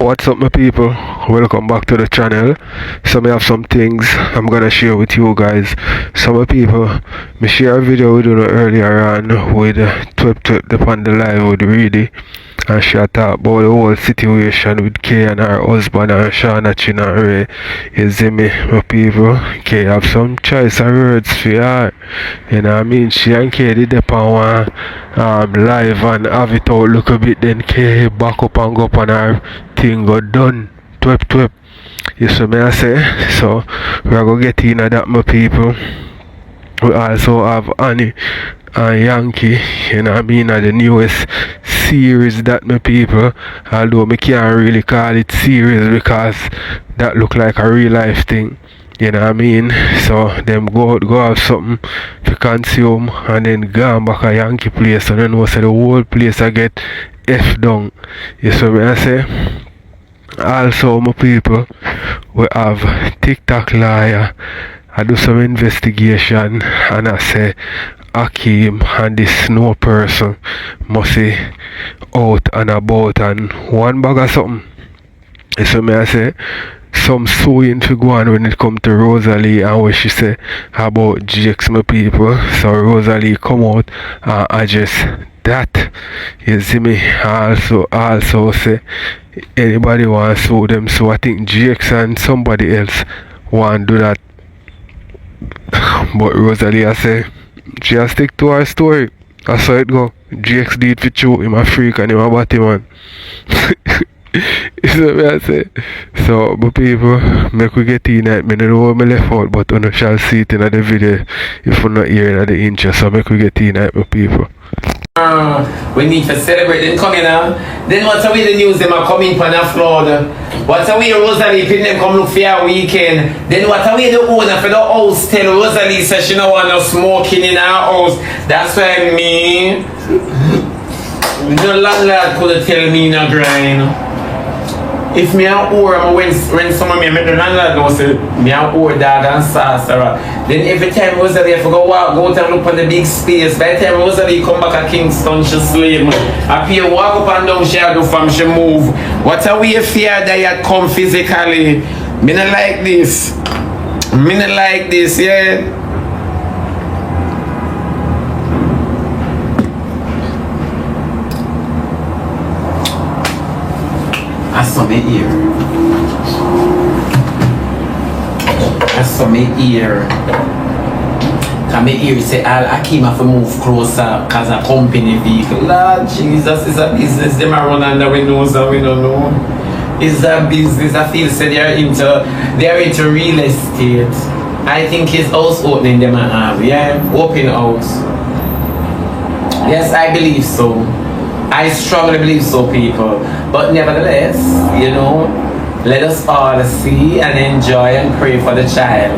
What's up my people, welcome back to the channel. So I have some things I'm gonna share with you guys. So my people, me share a video we done earlier on with Twep Twep on the live with Reidy, and she talk about the whole situation with Kay and her husband and Shauna Chin and Ray. You see me my people, Kay have some choice of words for her. You know what I mean? She and Kay did up on one live and have it out look a bit, then Kay back up and go up on her thing got done. Twep Twep. You see me I say? So we are gonna get in that my people. We also have Annie and Yankee, you know what I mean, the newest series that my people, although me can't really call it series because that look like a real life thing. You know what I mean? So them go have something to consume and then go back a Yankee place and then say the whole place I get F down. You see what I say? Also my people, we have TikTok liar. I do some investigation and I say Akeem and this snow person must be out and about and one bag of something. So me I say some sewing to go on when it come to Rosalee and what she say about Jakes my people. So Rosalee come out and address that. You see me? Also say anybody want to sue them, so I think Jakes and somebody else want to do that. But Rosalee I say she a stick to her story. That's how it go. Jakes did for true, him a freak and him a batty man. You see what I say? So but people, make we get in it. I don't know where me left out, but you shall see it in the video if you not hearing at the intro. So make we get in it, my people. We need to celebrate them coming now. Then what's away the news them are coming from the flood. What's away Rosalee pin them come look for your weekend. Then what away the owner for the house tell Rosalee says she don't want no smoking in her house. That's why me the landlord could tell me no grind. If me and or I'm when some of me make the landlord know say me and or dad and Sarah. Then every time Rosalee I go walk, go out and look on the big space. By the time Rosalee come back at Kingston, she sleep. I feel walk up and down she do from she move. What a way fear that you come physically. Me not like this. Me not like this, yeah. I saw my ear. I saw my ear. Cause my ear say I came off to move closer cause a company vehicle. Lord Jesus, it's a business. Them are run under windows and we don't know. It's a business. I feel say they're into real estate. I think his house opening them and have, yeah? Open house. Yes, I believe so. I strongly believe so, people. But nevertheless, you know, let us all see and enjoy and pray for the child.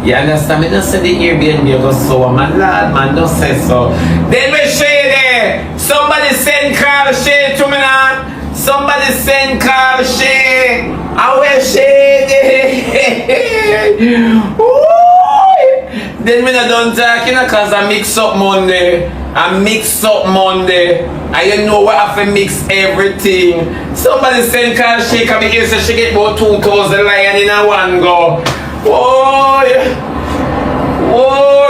You understand? I don't say the Airbnb goes so, man, lad, man, don't say so. Then we share there. Somebody send Carl Shay to me now. Somebody send Carl Shay. I will share there. Then we not done talking because I mix up Monday. I you know what I have to mix everything. Somebody send Carl Shay come here so she get about 2,000 lion in a one go. Oh,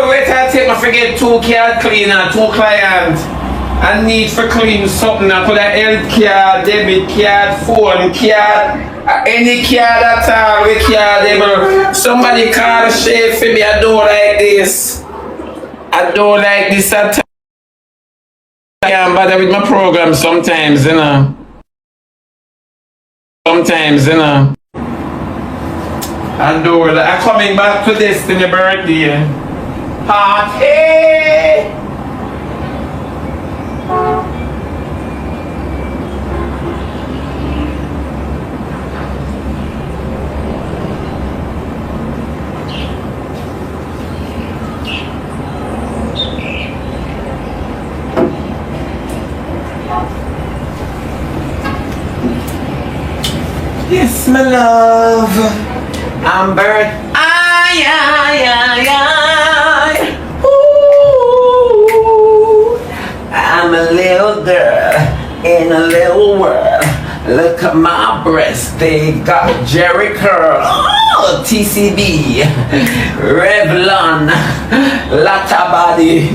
wait I take my forget 2 card cleaner, 2 clients. I need for clean something. I put a health card, debit card, phone card, any card at all with card. Somebody Carl Shay for me. I don't like this. I don't like this at all. I am bother with my program sometimes, you know. And I'm coming back to Destiny birthday. Party! Yes, my love. I'm bird. Ay, ay, ay, ay. Ooh. I'm a little girl in a little world. Look at my breast, they got Jericho, oh, TCB, Revlon, Latta body.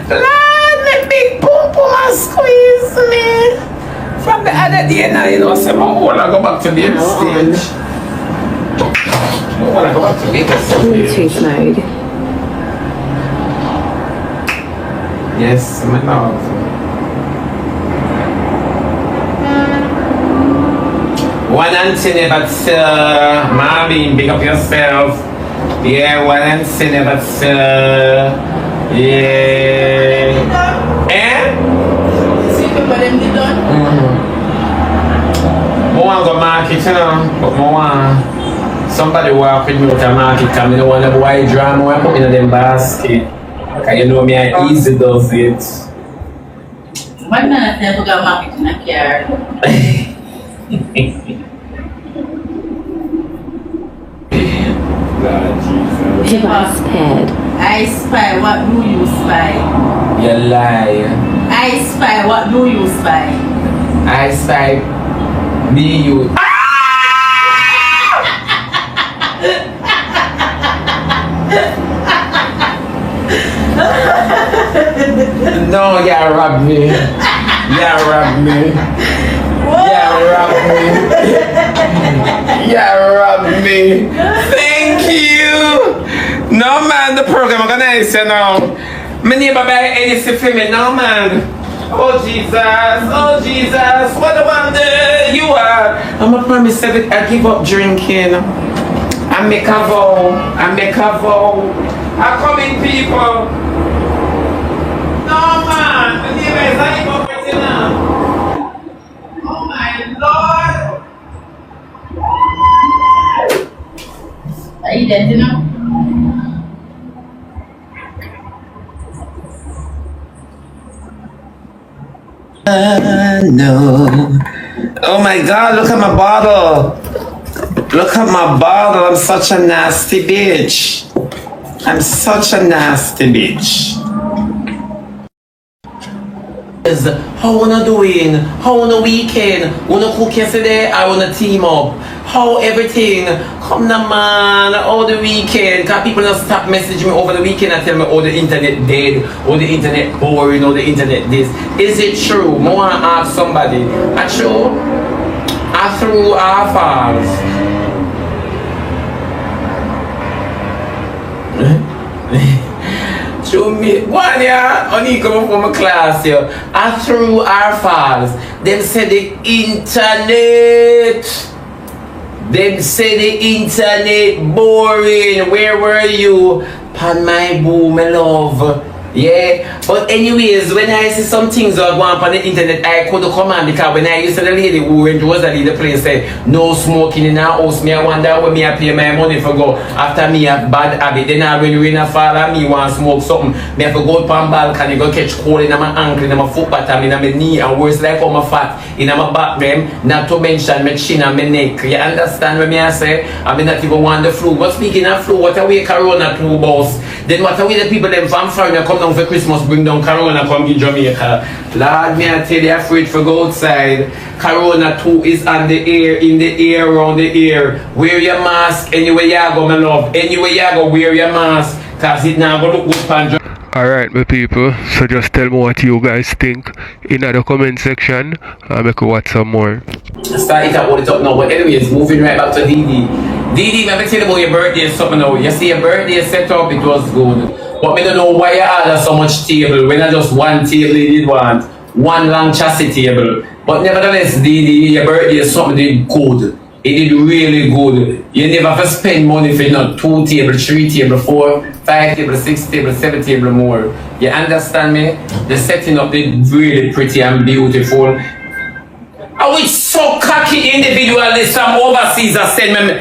Lord, me big pum pum and squeeze me. From the other day now, you know, say, I want to go back to the stage. I want to go back to the stage. Bluetooth mode. Yes, my love. One and never Marvin, big up yourself. Yeah, one and never yeah. Eh? See people them did done? I want to go market, you know, but I want somebody walk with me with a market because I don't want to buy drama when I put in them basket. Because you know me, I easy does it. Why not never go market in a car? God, Jesus. Device paired. I spy, what do you spy? You lie. I spy, what do you spy? I spy me, you. No, you robbed me. You robbed me. You robbed me. You robbed me. Thank you. No man, the program organized, you know. My neighbor buy anything for me, no man. Oh Jesus, what a wonder you are. I'm a promise that I give up drinking. I make a vow. I come in people. No man, the neighbor is not hypocrite now. Oh my Lord. Are you dead now? No. Oh my God, look at my bottle. Look at my bottle. I'm such a nasty bitch. I'm such a nasty bitch. How wanna doing? How on the weekend? Wanna cook yesterday? I wanna team up. How everything? Come now man, all the weekend. Cause people don't stop messaging me over the weekend and tell me oh the internet dead, or the internet boring, or the internet this. Is it true? I wanna ask somebody. I true? I threw our falls. Show me one yeah, only come from my class here. I threw our files. Them said the internet. Them say the internet boring. Where were you? Pan my boo, my love. Yeah, but anyways, when I see some things that go on the internet, I could come on because when I used to the lady who went Rosalie the place say no smoking in our house, me I wonder where me I pay my money for go after me have bad habit. Then I when rain a fall and me want smoke something, me have to go up on balcony, go catch cold in my ankle, in my foot bottom, in my knee, and worse like all my fat in my back them, not to mention my chin and my neck. You understand what me I say? I mean not even want the flu. But speaking of flu, what are we corona to boss? Then what are we the people them from foreign come down for Christmas, bring down Corona, come to Jamaica. Lord, me I tell you, afraid for go outside. Corona 2 is on the air, in the air, around the air. Wear your mask anywhere you go, my love. Anywhere you go, wear your mask. Cause it now go look good for Alright my people, so just tell me what you guys think in the comment section and make you watch some more. Start it up, hold it up now. But anyways, moving right back to Didi. Didi, let me tell you about your birthday or something now. You see your birthday set up, it was good. But I don't know why you order so much table when I just one table you did want. One long chassis table. But nevertheless, Didi, your birthday is something did good. It did really good. You never have to spend money for not 2 tables, 3 tables, 4, 5 tables, 6 tables, 7 tables more. You understand me? The setting up did really pretty and beautiful. I wish so cocky individualists from overseas that send me.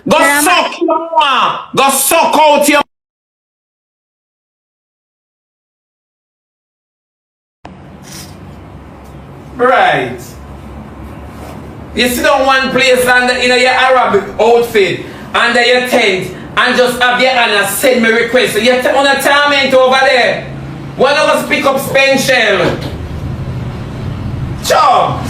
Go suck your mama. Go suck out your. Right. You sit on one place under in your Arab outfit under your tent and just have your Anna send me request. So you're on a torment over there. One of us pick up Spenshell. Sure.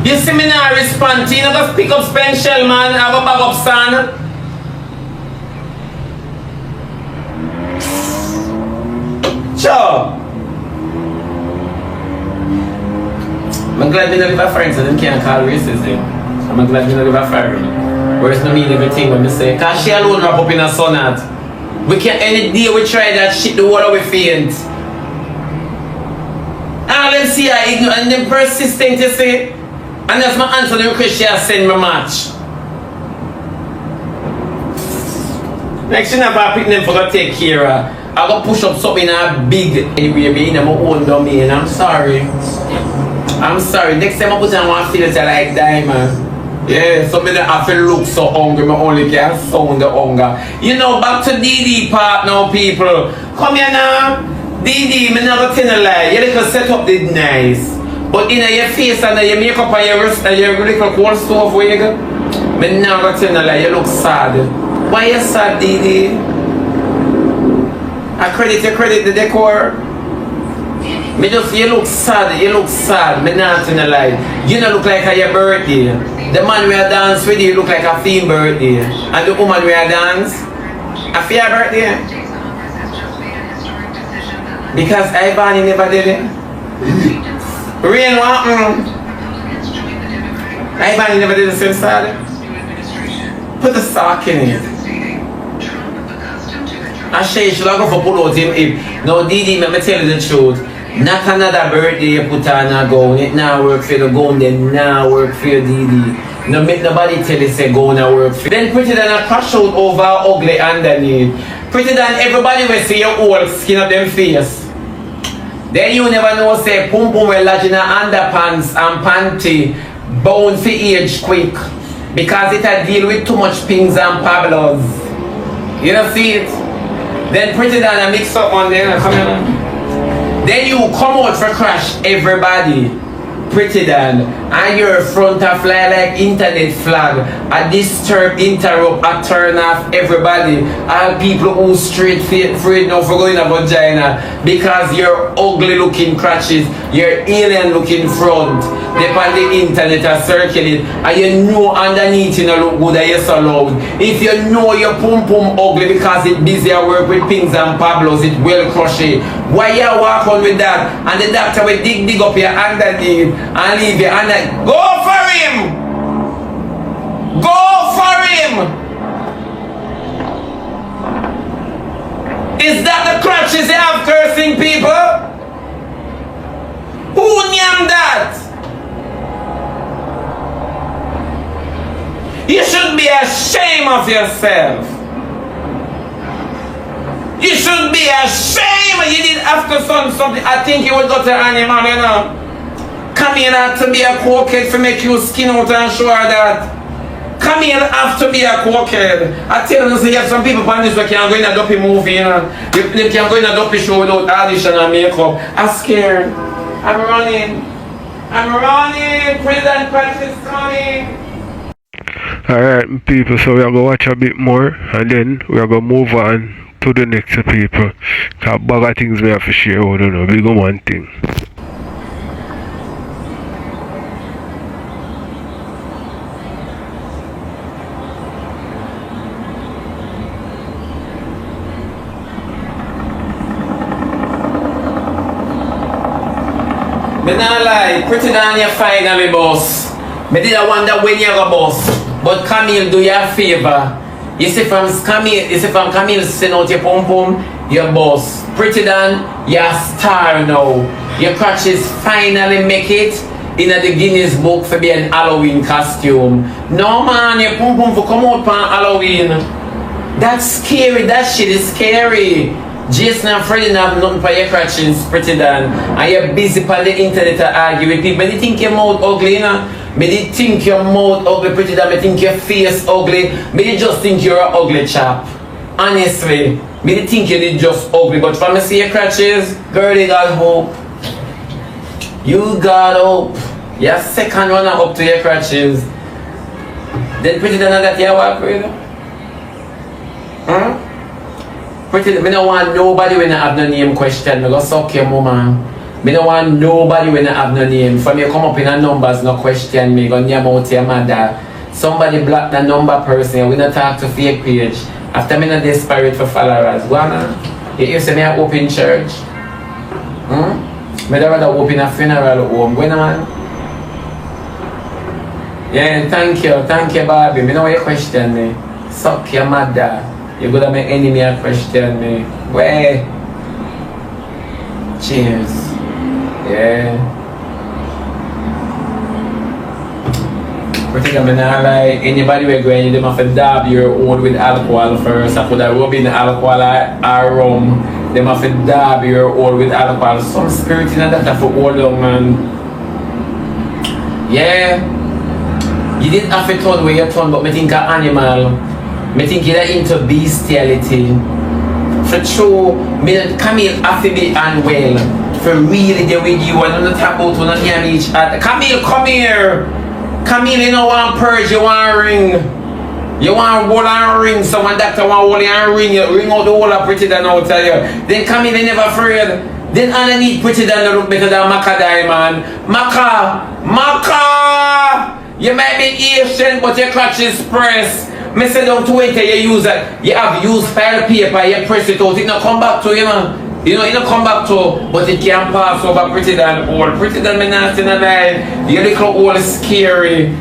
You see me now respond to you, know, just pick up Spenshell, man, have a bag up son. Sure. I'm glad we don't live a friend, so them can't call racism. I'm glad we don't live a friend. Whereas no mean everything when we say, cause she alone wrap up in a sonnet. We can't any day we try that shit, the water we faint. All them see are ignorant and them persistent, you see. And that's my answer to the request she has sent me match. Next thing I pick them for to take care of. I go push up something in a big anyway, in my own domain. I'm sorry. I'm sorry. Next time I put on one filter like diamond. Yeah, so me have to look so hungry, I only can sound the hunger. You know, back to DD part now, people. Come here now. DD, me never tell a lie. Your little setup did nice. But in your face and your makeup and your wrist and your little cold stove wig, me never tell a lie. You look sad. Why you sad, DD? I credit the decor. Me just, you look sad, me not in the light. You don't look like a your birthday. The man we dance with you look like a theme birthday. And the woman we dance, a fair birthday. Because Ivany never did it. Rain what happened? Ivany never did the same side. Put the sock in it. I say you should go for pull out him if. No, Didi, let me tell you the truth. Not another birthday you put on a gown. It now work for the gown, then now work for your Didi. No make nobody tell you say gown and work for. Then pretty than a crash out over ugly underneath. Pretty than everybody will see your whole skin of them face. Then you never know say pum pum will lodge in a underpants and panty bound for age quick. Because it a deal with too much pings and pablos. You don't see it? Then pretty than a mix up on there come here. Then you come out for crash everybody. Pretty than and your front a fly like internet flag. A disturb, interrupt, a turn off everybody. All people who straight afraid now for going to vagina. Because you're ugly looking crotches, your alien looking front. They on the internet are circulating and you know underneath you look good and you're so loud. If you know your pum pum ugly because it busy at work with pings and pablos, it well crochet. Why you walk on with that? And the doctor will dig up your underneath and leave you and like, go for him! Go for him! Is that the crutches you have cursing people? Who named that? You should be ashamed of yourself. You should be ashamed. You did after something. I think you would go to animal, you know. Come here not to be a cokehead for make you skin out and show her that. Come here have to be a cokehead. I tell you, you have some people on this who can go in a dopey movie, you know. They can go in a dopey show without audition and makeup. I'm scared. I'm running. President practice coming. Alright people, so we are going to watch a bit more and then we are going to move on to the next people. Cause bag of things we have to share, I don't know, big one thing. Me not lie, pretty down your finally boss. Me did I wonder when you're a boss. But Camille, do you a favor? You see from Camille send out your pom pom, your boss. Pretty Dan, you're a star now. Your crutches finally make it in the Guinness book for being an Halloween costume. No man, your pom pom for come out for Halloween. That's scary, that shit is scary. Jason and Freddie have nothing for your crutches, Pretty Dan. And you're busy on the internet to argue with people. But you think your mouth ugly, you know? Me did think your mouth ugly, Pretty Dan. Me think your face ugly. Me did just think you're an ugly chap. Honestly. Me did think you did just ugly. But when I see your crutches, girl, you got hope. You got hope. You're second runner up to your crutches. Then Pretty Dan that you walk with? Pretty, I don't want nobody when I have no name question. I go suck your mama. Me don't want nobody when I have no name. For me come up in a numbers, no question me, go name out your mother. Somebody block the number person, we not talk to fake page. After me not desperate for followers. Wanna? You hear say me I open church? Me don't rather open a funeral home. When man? Yeah, thank you, Bobby. Me know why you question me. Suck your mother. You're gonna make enemy a question me. Where? Cheers. Yeah. Pretty good, man. Like anybody we're going, you have to dab your own with alcohol first. I put a rub in the alcohol or rum. They have to dab your own with alcohol. Some spirit in that for all long, man. Yeah. You didn't have to turn where you turn, but I think an animal. I think you're into bestiality. For true, me Camille have to be unwell. For really get with you and not talk about not hear each other. Camille, come here. Camille, you don't want purge, you want ring. You want whole and ring. Someone doctor want whole and ring. You ring out the whole of pretty than out tell you. Then Camille, they never afraid. Then underneath pretty than the look better than Maca diamond. Maca! You might be Asian, but your crotch is pressed. Me say don't wait till you use it. You have used file paper, you press it out, it not come back to you know. You know, it not come back to, but it can pass over pretty than old. Pretty than me not in a line. You little old scary.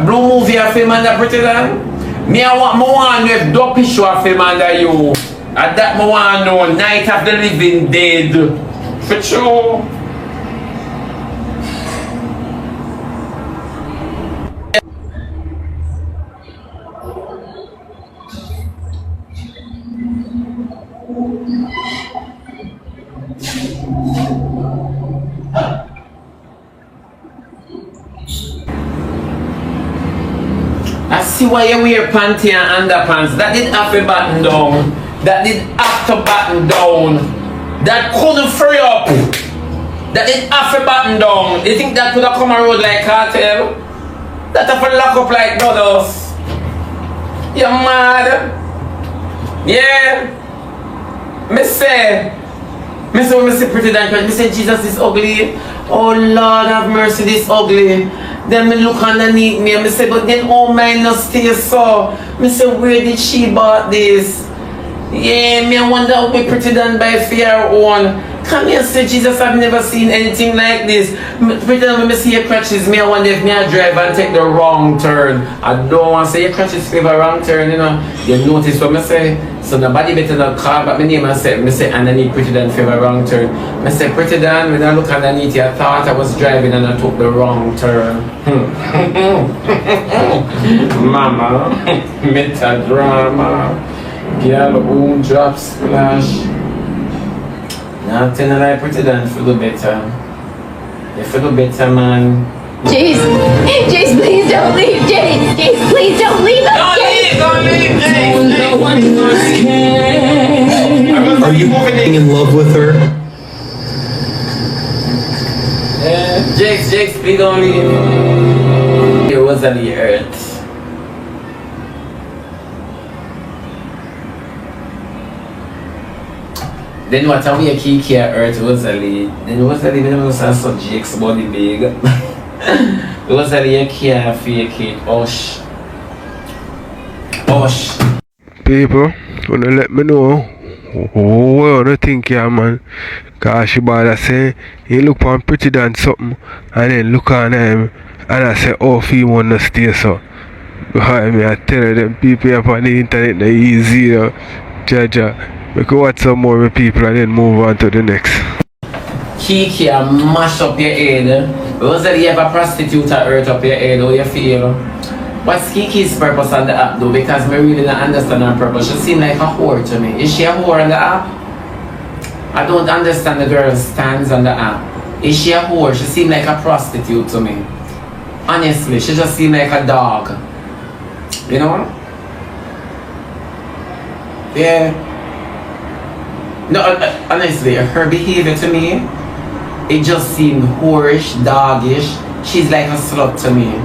Blue movie a film under pretty than? Me want to know if dopey show a film under you. At that me want to know Night of the Living Dead. For sure. I see why you wear panty and underpants. That didn't have to button down. That didn't have to button down. That couldn't free up. That didn't have to button down. You think that could have come around like cartel? That have to lock up like brothers. You mad? Yeah. Me say pretty damn me say Jesus is ugly. Oh Lord have mercy, this ugly. Then me look underneath me and me say, but then oh mine not stay so. Me say, where did she bought this? Yeah, me I wonder how we pretty done by fear own. Come here, say Jesus, I've never seen anything like this. Pretty done when me see your crutches, me I wonder if me I drive and take the wrong turn. I don't want to say your crutches favor wrong turn, you know. You notice what me say? So nobody better not call but my name and say, me say underneath pretty done favor wrong turn. Me say pretty done, when I look underneath you, I thought I was driving and I took the wrong turn. Mama, meta drama. Girl, boom, drop, splash. Now tell like pretty done feel better. You feel better, man. Jace, please don't leave. Jace, please don't leave us. Don't leave, Jace. Are you in love with her? Jace, please don't leave. It was on the earth. Then what are we a key care earth Rosalie? Then Rosalie was also Jake's body big. Rosalie a care fake it. Osh. People, wanna let me know what you think here, man. Cause she bother say he look on pretty than something and then look on him and I say, oh, he wanna stay so. I mean, I tell her them people up on the internet they easy, you know. Jaja. We could watch some more with people and then move on to the next. Kiki a mash up your head. Rosalie you have a prostitute at earth up your head, how you feel? What's Kiki's purpose on the app though? Because me really don't understand her purpose. She seems like a whore to me. Is she a whore on the app? I don't understand the girl's stance on the app. Is she a whore? She seems like a prostitute to me. Honestly, she just seems like a dog. You know? Yeah. No, honestly, her behavior to me, it just seemed whorish, doggish. She's like a slut to me.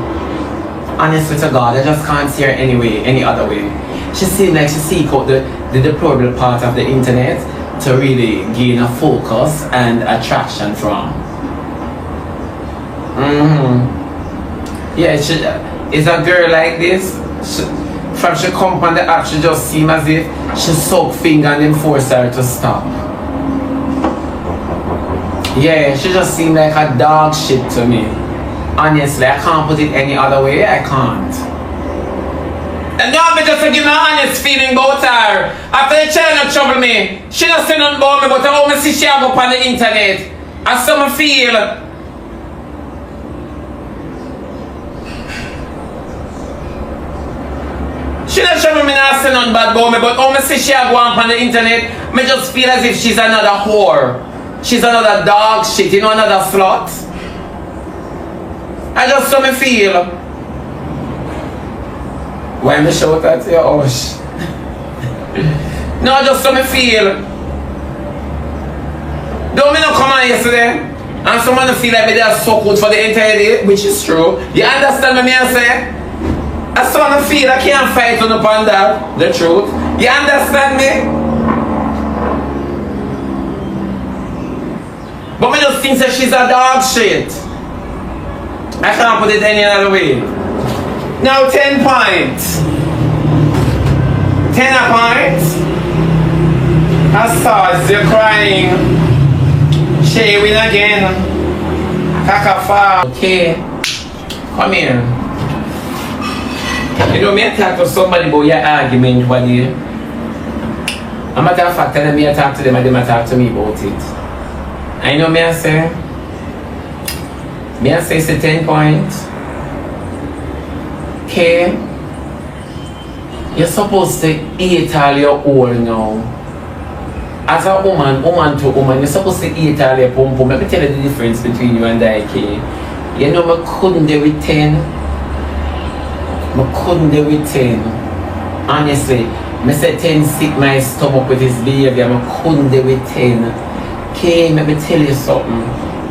Honestly to God, I just can't see her any other way. She seems like she seek out the deplorable part of the internet to really gain a focus and attraction from. Yeah, it's a girl like this. From she come on the app, she just seem as if she suck finger and then force her to stop. Yeah, she just seem like a dog shit to me. Honestly, I can't put it any other way. I can't. And now me just to give me an honest feeling about her. After the child not trouble me, she not say nothing about me, but I always see she go up on the internet. And so I feel. She not trouble me, not say nothing bad about me, but I see she go up on the internet, me just feel as if she's another whore. She's another dog shit, you know, another slut. I just so me feel. Why me shout at you? Oh, no, I just so me feel. Don't me not come on yesterday and someone feel like me they are so good for the entire day, which is true. You understand me I say? I so me feel I can't fight on upon that, the truth. You understand me? But me just think that she's a dog shit. I can't put it any other way. Now 10 points. 10 a point. I saw you're crying. She win again. Kakafa. Okay. Come here. You know me I talk to somebody about your argument, buddy. A matter of fact, and me I talk to them and them I talk to me about it. I know me I say it's a 10 points. Okay, you're supposed to eat all your own now. As a woman to woman, you're supposed to eat all your pum pum. Let me tell you the difference between you and I, okay? You know, I couldn't do with 10. I couldn't do with 10. Honestly, I said 10 sick my stomach with his behavior. I couldn't do with 10. Okay, let me tell you something.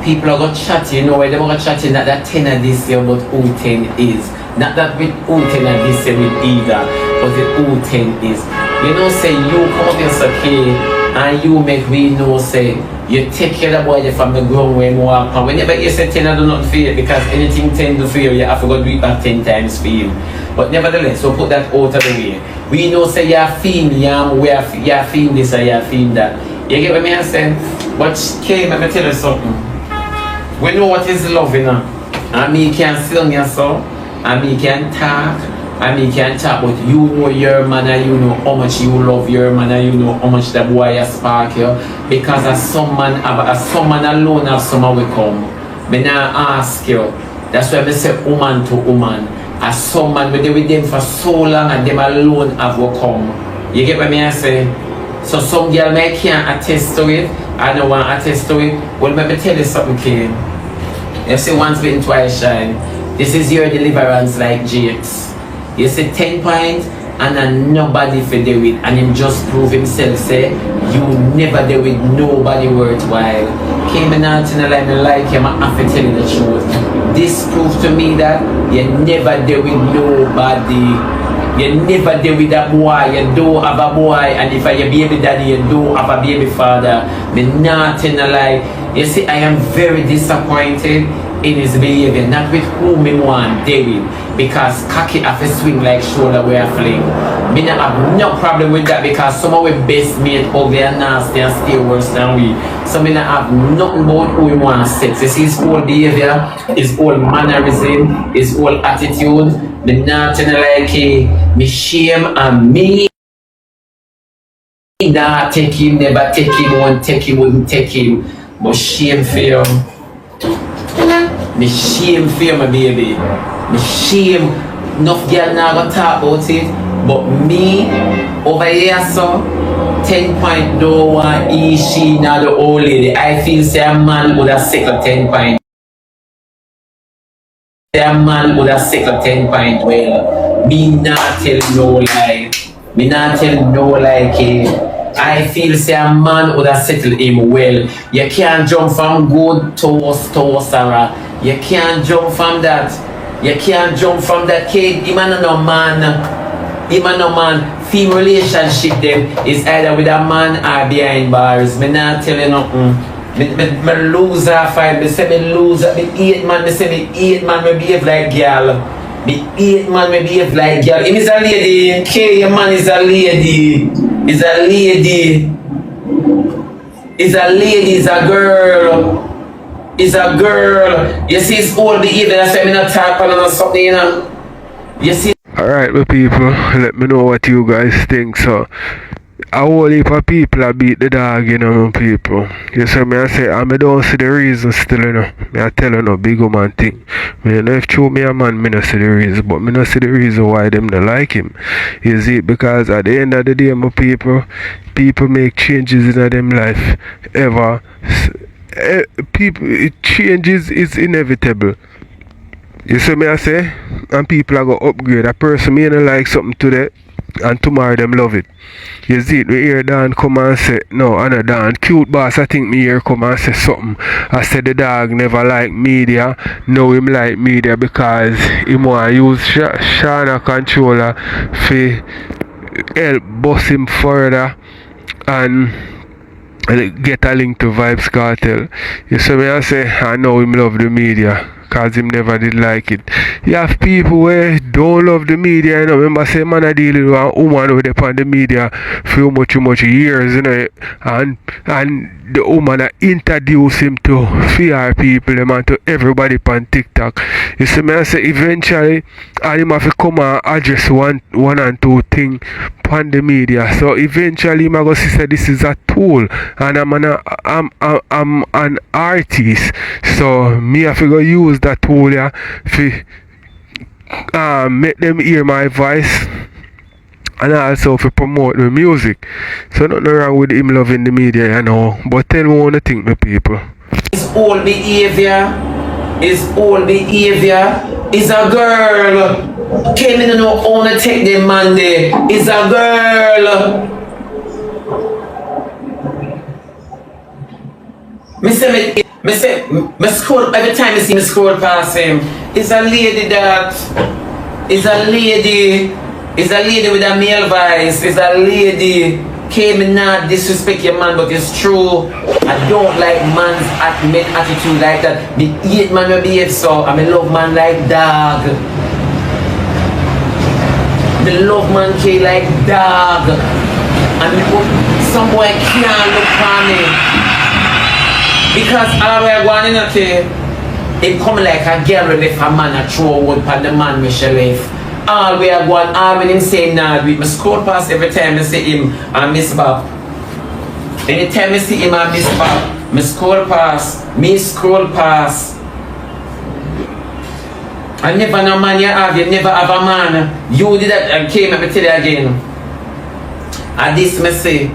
People are going to chat, you know, they're going to chat not that 10 of this year, but who 10 is. Not that with who 10 of this year with either, but with who 10 is. You know, say you come up here, okay, and you make me know, say, you take care of the boy from the ground when you walk. And whenever you say 10, I do not feel it, because anything 10 do for you, you have to go do it back 10 times for you. But nevertheless, so put that out of the way. We know, say, you're feeling, you're feeling this or you're feeling that. You get what I say? But Kay, let me tell you something. We know what is love, you know. And me can sing your song, and me can talk, but you know your man and you know how much you love your man and you know how much the boy has spark you. Because as some man alone have someone will come. Me now ask you. That's why I say woman to woman. As some man we with them for so long and them alone have will come. You get what I say? So some girl may can't attest to it. I don't want to attest to it. Well, let me tell you something, Kane. You see, once bitten, twice shy. This is your deliverance like Jakes. You see 10 points and nobody for do it. And him just prove himself, say, you never do with nobody worthwhile. Came in out in a line, like him, I have to tell you the truth. This proves to me that you never do with nobody. You never deal with that boy, you do have a boy, and if I your baby daddy, you do have a baby father. Me not in a lie. You see, I am very disappointed in his behavior, not with whom me want David, because cocky have to swing like shoulder where I fling. Me not have no problem with that, because some of our best mate ugly and nasty and stay worse than we. So me not have nothing about who we want sex. You see his whole behavior, his whole mannerism, his whole attitude. Me not in a like me shame and me not take him, never take him, won't take him, wouldn't take him. But shame for you. Me shame for you, my baby. Me shame. Enough girl now gonna talk about it. But me, over here, so 10 point no one, he, she, now the old lady. I feel say a man would have second 10 point. A man would have second 10 point well. Me not tell no lie. Me not tell no lie, Kay. I feel say a man would have settled him well. You can't jump from good to worse, Sarah. You can't jump from that. You can't jump from that, kid. Him and no man. him and no man, female relationship them is either with a man or behind bars. Me not tell you nothing. Me lose a fight, me say me lose, me 8 man, me say me 8 man, me behave like girl. Me 8 man, me behave like girl. Him is a lady, okay, your man is a lady. Is a lady. Is a lady, is a girl. Is a girl. You see, it's all behavior. That's why I'm not talking or something, you know. You see. Alright, my people, let me know what you guys think. So, a whole heap of people are beat the dog, you know, my people. You see me, I say, I don't see the reason still, you know. Me I tell you no big woman thing. Me don't know if true me a man, me not see the reason, but me not see the reason why them don't like him. You see, because at the end of the day, my people make changes in them life. Ever. Changes is inevitable. You see me I say? And people are going to upgrade. A person may not like something today and tomorrow them love it. You see it, me hear Dan come and say, no, I know Dan, cute boss, I think me here come and say something. I said the dog never like media, now him like media because he want to use Shana controller for help bust him further and get a link to Vibes Cartel. You see me I say, I know him love the media. Cause him never did like it. You have people where don't love the media, you know. Remember say man I deal with a woman with upon the media for much years, you know, and the woman introduce him to fear people, them and to everybody on TikTok. You see me I say eventually and him have to come and address one and two things on the media. So eventually I'm gonna say this is a tool and I'm an artist. So me have to go use that tool yeah for make them hear my voice and also for promote the music. So nothing wrong with him loving the media, you know. But tell me what you think, my people. It's all behavior. It's all behavior. It's a girl. Came in and no owner take the man there. It's a girl. Me scroll every time I see me scroll past him. It's a lady that. It's a lady. It's a lady with a male voice. It's a lady. Came in not disrespect your man, but it's true. I don't like man's men attitude like that. Me hate man will behave so. I me love man like dog. Me love man K like dog. And me put some boy can't look for me. Because all we are going in okay, it come like a girl with a man a throw wood for the man Michelle left. All we are going, all when him say nah, we scroll past every time I see him and miss Bob. Anytime I see him and miss Bob, me scroll past. I never know man you have, you never have a man. You did that and came, let me tell you again. And this me say,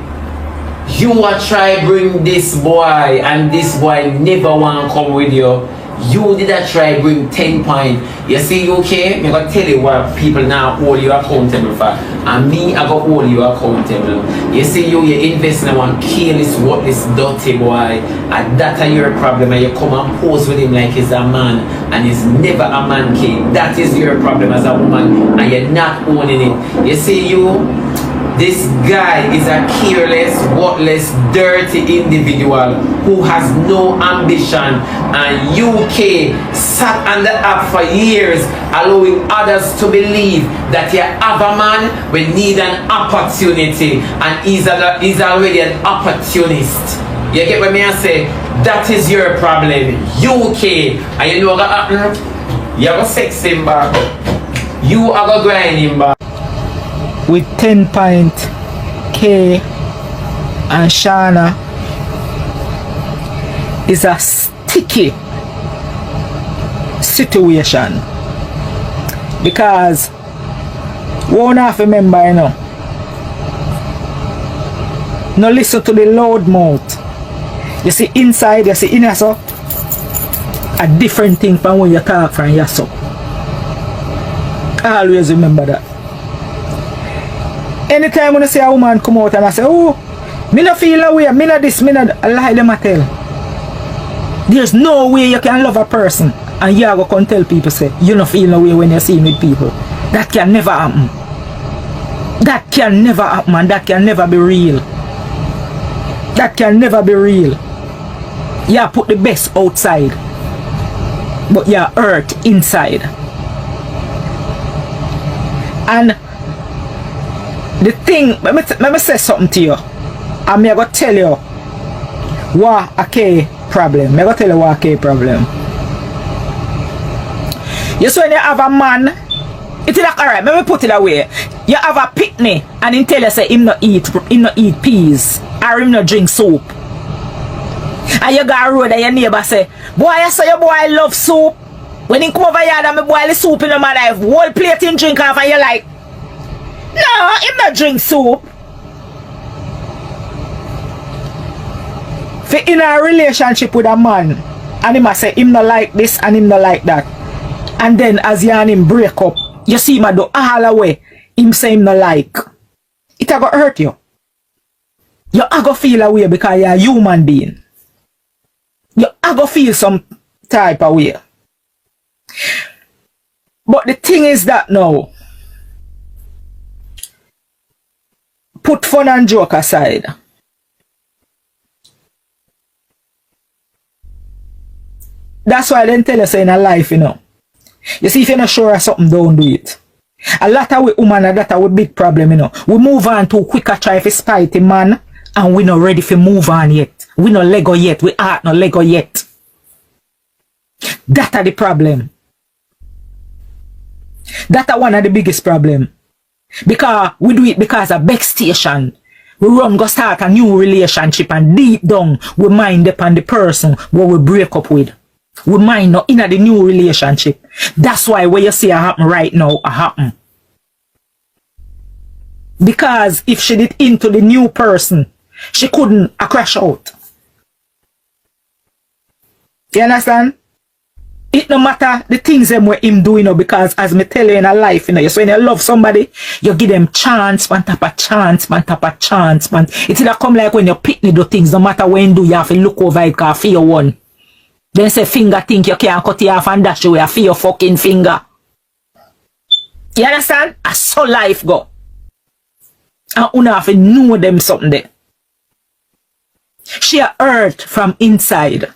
you are try bring this boy and this boy never want to come with you. You did that try bring 10 points. You see UK, I'm going to tell you what people now hold you accountable for. And me, I going to hold you accountable. You see you invest in one careless, worthless, dirty boy. And that's your problem. And you come and pose with him like he's a man. And he's never a man kid. That is your problem as a woman. And you're not owning it. You see you? This guy is a careless, worthless, dirty individual who has no ambition, and UK sat on the app for years allowing others to believe that you have a man we need an opportunity, and he's already an opportunist. You get what me I say? That is your problem, UK. And you know what happen? You have a sex him back. You have a grind him back. With 10 point K and Shana is a sticky situation because one half a member, you know, no listen to the loud mouth. You see inside, you see inner, so a different thing from when you talk from your so. Always remember that. Anytime when I see a woman come out and I say, oh, me no feel a way, me no this, me no that, I lie them I tell. There's no way you can love a person and you go come tell people say, you no feel no way when you see me with people. That can never happen. That can never happen, and that can never be real. That can never be real. You put the best outside, but you hurt inside. And the thing, let me say something to you. I'm going to tell you what a key problem. I'm going to tell you what a key problem. You see, when you have a man, it's like, alright, let me put it away. You have a picnic and he tell you say him not eat peas or him not drink soup. And you go a road and your neighbor say, boy, I saw your boy love soup. When he come over here and me boil the soup in my life, whole plate him drink off and you like, no, him not drink soup. For in a relationship with a man, and him say him not like this and him not like that. And then as you and him break up, you see him do all away, him say him not like. It a go hurt you. You a go feel away because you're a human being. You a go feel some type of way. But the thing is that now, put fun and joke aside. That's why I didn't tell you so in a life, you know. You see, if you're not sure of something, don't do it. A lot of we women are that a big problem, you know. We move on too quick a try to spite a man, and we not ready to move on yet. We not Lego yet. We aren't no Lego yet. That are the problem. That are one of the biggest problem. Because we do it because of backstation. We run go start a new relationship and deep down we mind upon the person where we break up with. We mind not in the new relationship. That's why what you see a happen right now a happen. Because if she did into the new person, she couldn't crash out. You understand? It no matter the things them where him doing, you know, because as me tell you in a life, you know, so when you love somebody, you give them chance, man tap a chance, man tap a chance, man. It's either come like when you pick me do things, no matter when you do, you have to look over it cause feel one. Then say finger think you can't cut it off and dash away, feel your fucking finger. You understand? That's so life go. And you have to know them something there. She a hurt from inside.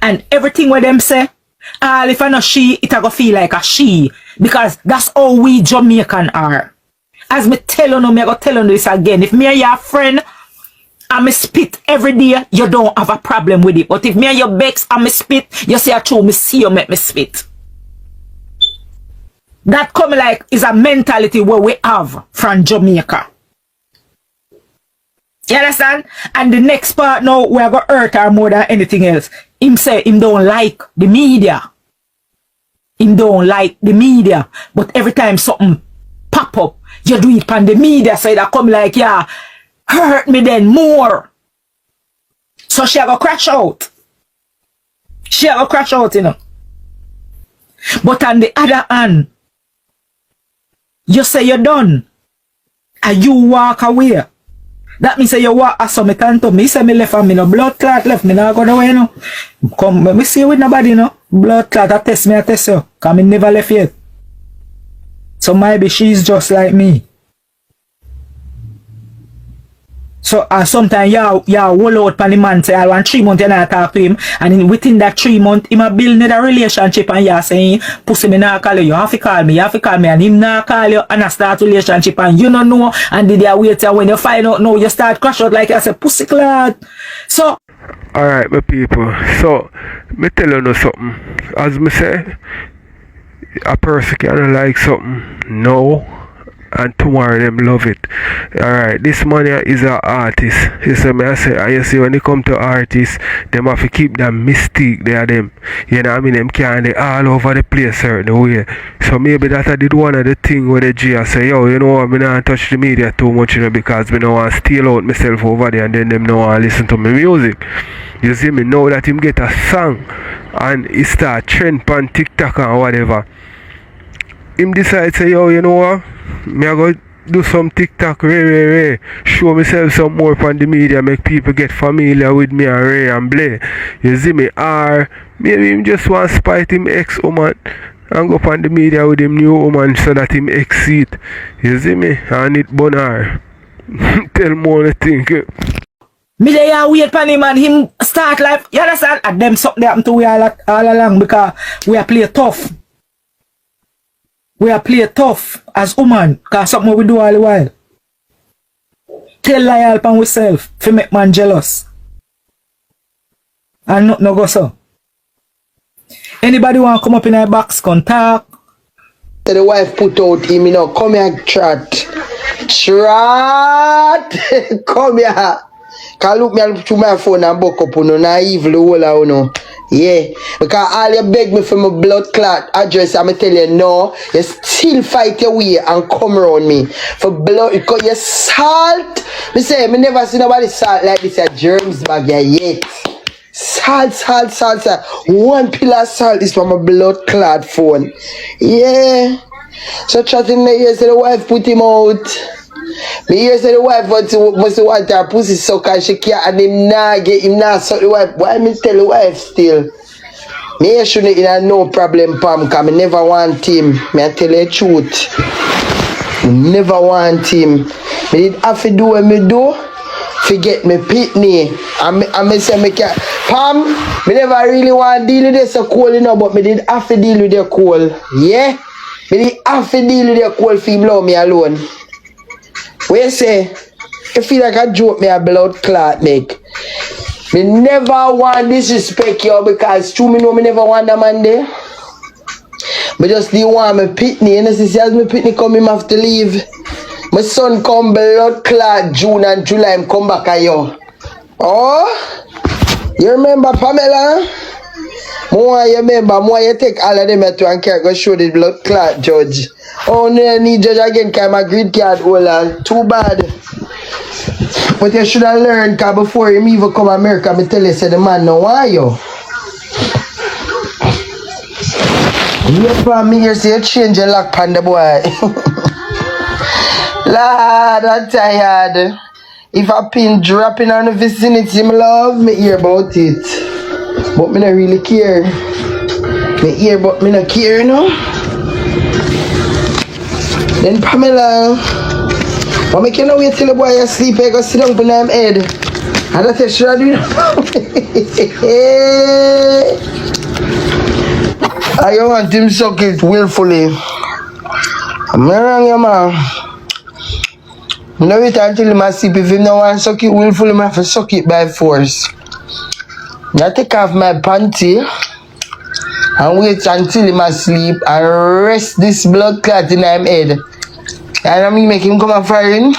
And everything what them say, if I know she, it a go feel like a she. Because that's how we Jamaican are. As me tell you, me I go tell you this again. If me and your friend, and me spit every day, you don't have a problem with it. But if me and your bex and me spit, you say a true, me see you make me spit. That come like is a mentality where we have from Jamaica. You understand? And the next part now, we are going to hurt her more than anything else. Him say him don't like the media. Him don't like the media. But every time something pop up, you do it on the media side. I come like, yeah, hurt me then more. So she go crash out. She go crash out, you know. But on the other hand, you say you're done. And you walk away. That means say you walk as some time to me say me left and me no blood clot left me not go away, you know. Come me see with nobody, you know. Blood clot I test you. Cause me never left yet. So maybe she's just like me. So sometimes you roll out pan the man say I want 3 months and I talk to him and within that 3 months he might build another relationship and you saying pussy me not call you have to call me and him not call you and I start relationship and you don't know and did you wait till when you find out now you start crash out like I say pussy clad. So alright my people, so me tell you know something. As me say, a person can like something now and tomorrow them love it. Alright, this man here is an artist. You see me I say, and you see when they come to artists, them have to keep that mystique there them. You know what I mean? Them can't they all over the place certain way. So maybe that I did one of the thing where the G I say, yo, you know what, me not touch the media too much, you know, because me don't want to steal out myself over there and then them don't want to listen to my music. You see me, now that him get a song and he start trend on TikTok and whatever. Him decide say, yo, you know what? Me I go do some TikTok, show myself some more on the media, make people get familiar with me and Ray and Blay. You see me? Or maybe him just want to spite him ex-woman and go on the media with him new woman so that him exit. You see me? And it bonar. Tell more think. Me dey here wait for him and him start life. You understand? And them something happen to we all along because we are play tough. We are play tough as woman because something we do all the while. Tell lie upon ourselves to make man jealous. And not no go so. Anybody want to come up in our box, contact? The wife put out him, you know, come here, chat. Chat! Come here. Can look me through my phone and buck up on no evil whole no. Yeah. Because all you beg me for my blood clot address, I'ma tell you no, you still fight your way and come around me. For blood because you salt. Me say me never see nobody salt like this at germs bag yet. Salt. One pillar of salt is from my blood clot phone. Yeah. So chatting the ear say the wife put him out. Me hear say the wife must want her pussy suck and she can't and him nah get him nah suck the wife. Why me tell the wife still? Me hear shouldn't have no problem Pam cause me never want him. Me I tell you the truth. Never want him. Me did have to do what me do. Forget me pitney. And me say me can't. Pam, me never really want to deal with this so cold, you know, but me did have to deal with the cold. Yeah? Me did have to deal with the cold for him love me alone. What you say? You feel like I joke me a blood clot, make. Me never want disrespect you because true me know me never want a man there. But just didn't want me pitney. You know, see, as me pitney come, him have to leave. My son come blood clot June and July, him come back at you. Oh? You remember Pamela? More you remember, more you take all of them to and can't go show the blood clot judge. Oh no, I need judge again because my grid card holder. Too bad. But you should have learned because before him even come to America, I tell you say the man no want you. You from me here say you change your lock on the boy. Lord, I'm tired. If a pin dropping on the vicinity, me love me hear about it. But me don't really care. Me hear but me not care, you know. Then Pamela, but me can't wait till the boy asleep. I go sit down on him head. And that's what should I do. I want him suck it willfully. I'm wrong, you man. No wait until him asleep. If him no want to suck it willfully, I have to suck it by force. I take off my panty and wait until him asleep and rest this blood clot in him head. And I mean make him come and firing.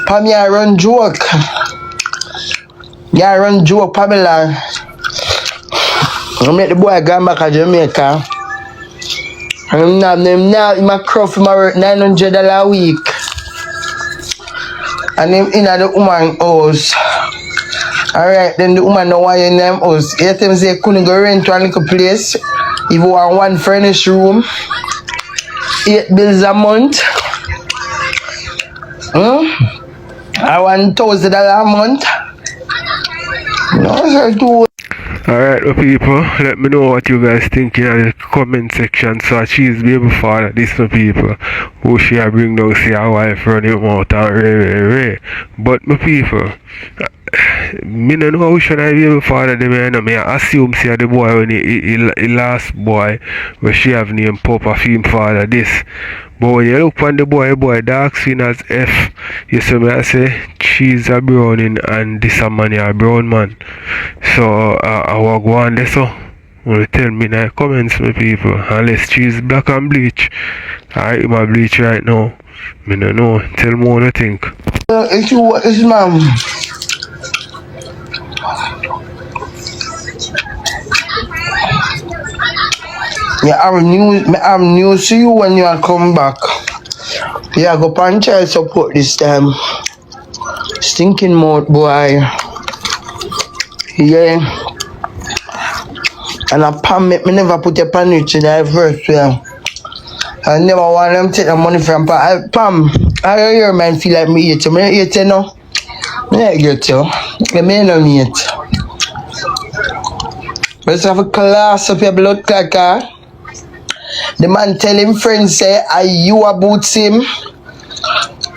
Pam, I run joke. Yeah, I run joke, Pamela. I make the boy go back to Jamaica. And now in my crop him work $900 a week. And him in the woman house. Alright, then the woman don't want you in them house. You tell me say you couldn't go rent one little place. If you want one furnished room, 8 bills a month. $1,000 a month. No, sir, too. Alright, well, people, let me know what you guys think in the comment section. So she's baby father, this for people who she a bring down see her wife running out and ray. But my people, me no know how should I be baby father them, you know. Me I assume see the boy when he last boy where she have named Papa him father this. But when you look on the boy dark skin as F, you see me I say she's a browning and this a man a brown man. So I will go on there so will tell me in the comments my people. Unless she's black and bleach. Alright, my bleach right now. Me no know. Tell me what you think. It's mom. Yeah, I'm news to you when you come back. Yeah, go pan child support this time. Stinking mouth boy. Yeah. And I Pam me never put a pan rich in the first way. I never want them take the money from Pam. I don't hear man feel like me eat you. Me eat you now. Me get you. Let me know me eat. Let's have a class of your blood clot. The man tell him friend say, are you about him?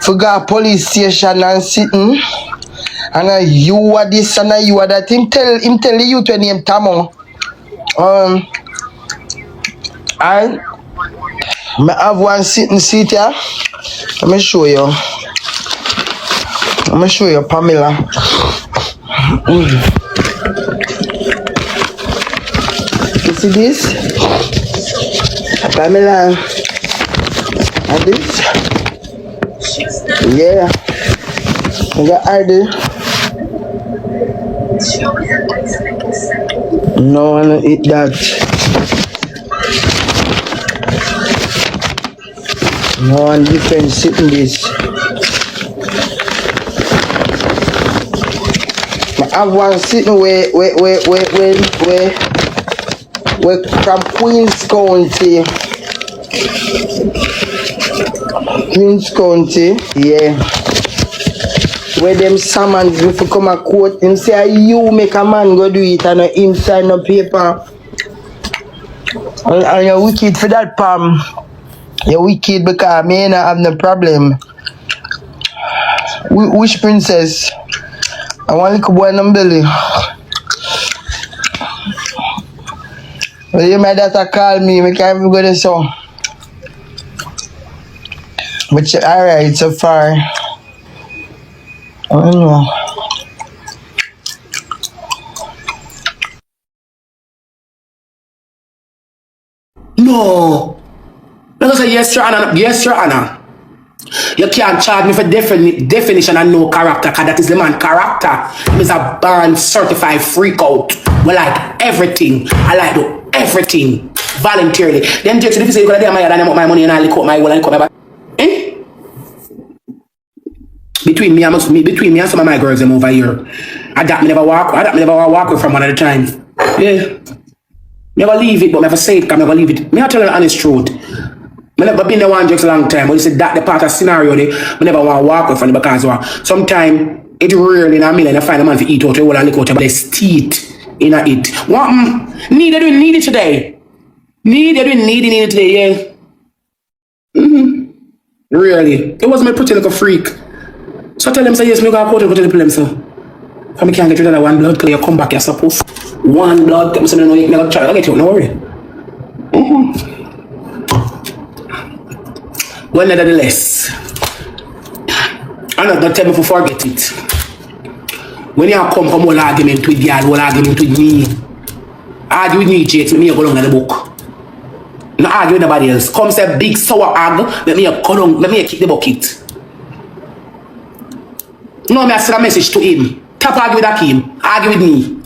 Forgot police station and sitting. And you are this and you are that. Him tell the youth when name Tamo. And I have one sitting seat here. Let me show you. Let me show you, Pamela. You see this? Pamela. And this? Yeah. I got ID. No, I don't eat that. No one different sitting this. I have one sitting where from Queens County. Queens County, yeah. Where them summons if you come a court, him say you make a man go do it and him sign no paper. And you're wicked for that, Pam. You're wicked because me and I have no problem. Which princess? I want little boy in the belly. Well, you my daughter call me, I can't even go there so. But you alright so far. I don't know. No. Let us say yes, Your Honor. Yes, Your Honor. You can't charge me for definition and no character, because that is the man character. He's a born certified freak out. We like everything. I like do everything voluntarily. Then Jake, if you say you're gonna do my money and I lick out my will and come back. Eh? Between me and some of my girls them over here. I never walk away from one at a time. Yeah. Never leave it, but never say it, never leave it. Me I tell you the honest truth. I never been there one just a long time, but you said that the part of scenario there, I never want to walk away from it because sometimes it's rarely in a million I find a man to eat out or lick out but there's teeth in a it. What need it today? Need it today, yeah. Really. It was my pretty little freak. So tell them say yes, me go to the problem, so. If I can't get rid of that one blood clot, you come back, you're supposed. One blood, tell me something, you never try. I'll get you, no worry. Well, nevertheless, I'm not tell me to forget it. When you come from all argument with God, all argument with me, argue with me, Jake, let me go down in the book. Not argue with nobody else. Come say big sour argue, let me go down, let me kick the bucket. No, me I send a message to him. Tap argue with Hakim, argue with me.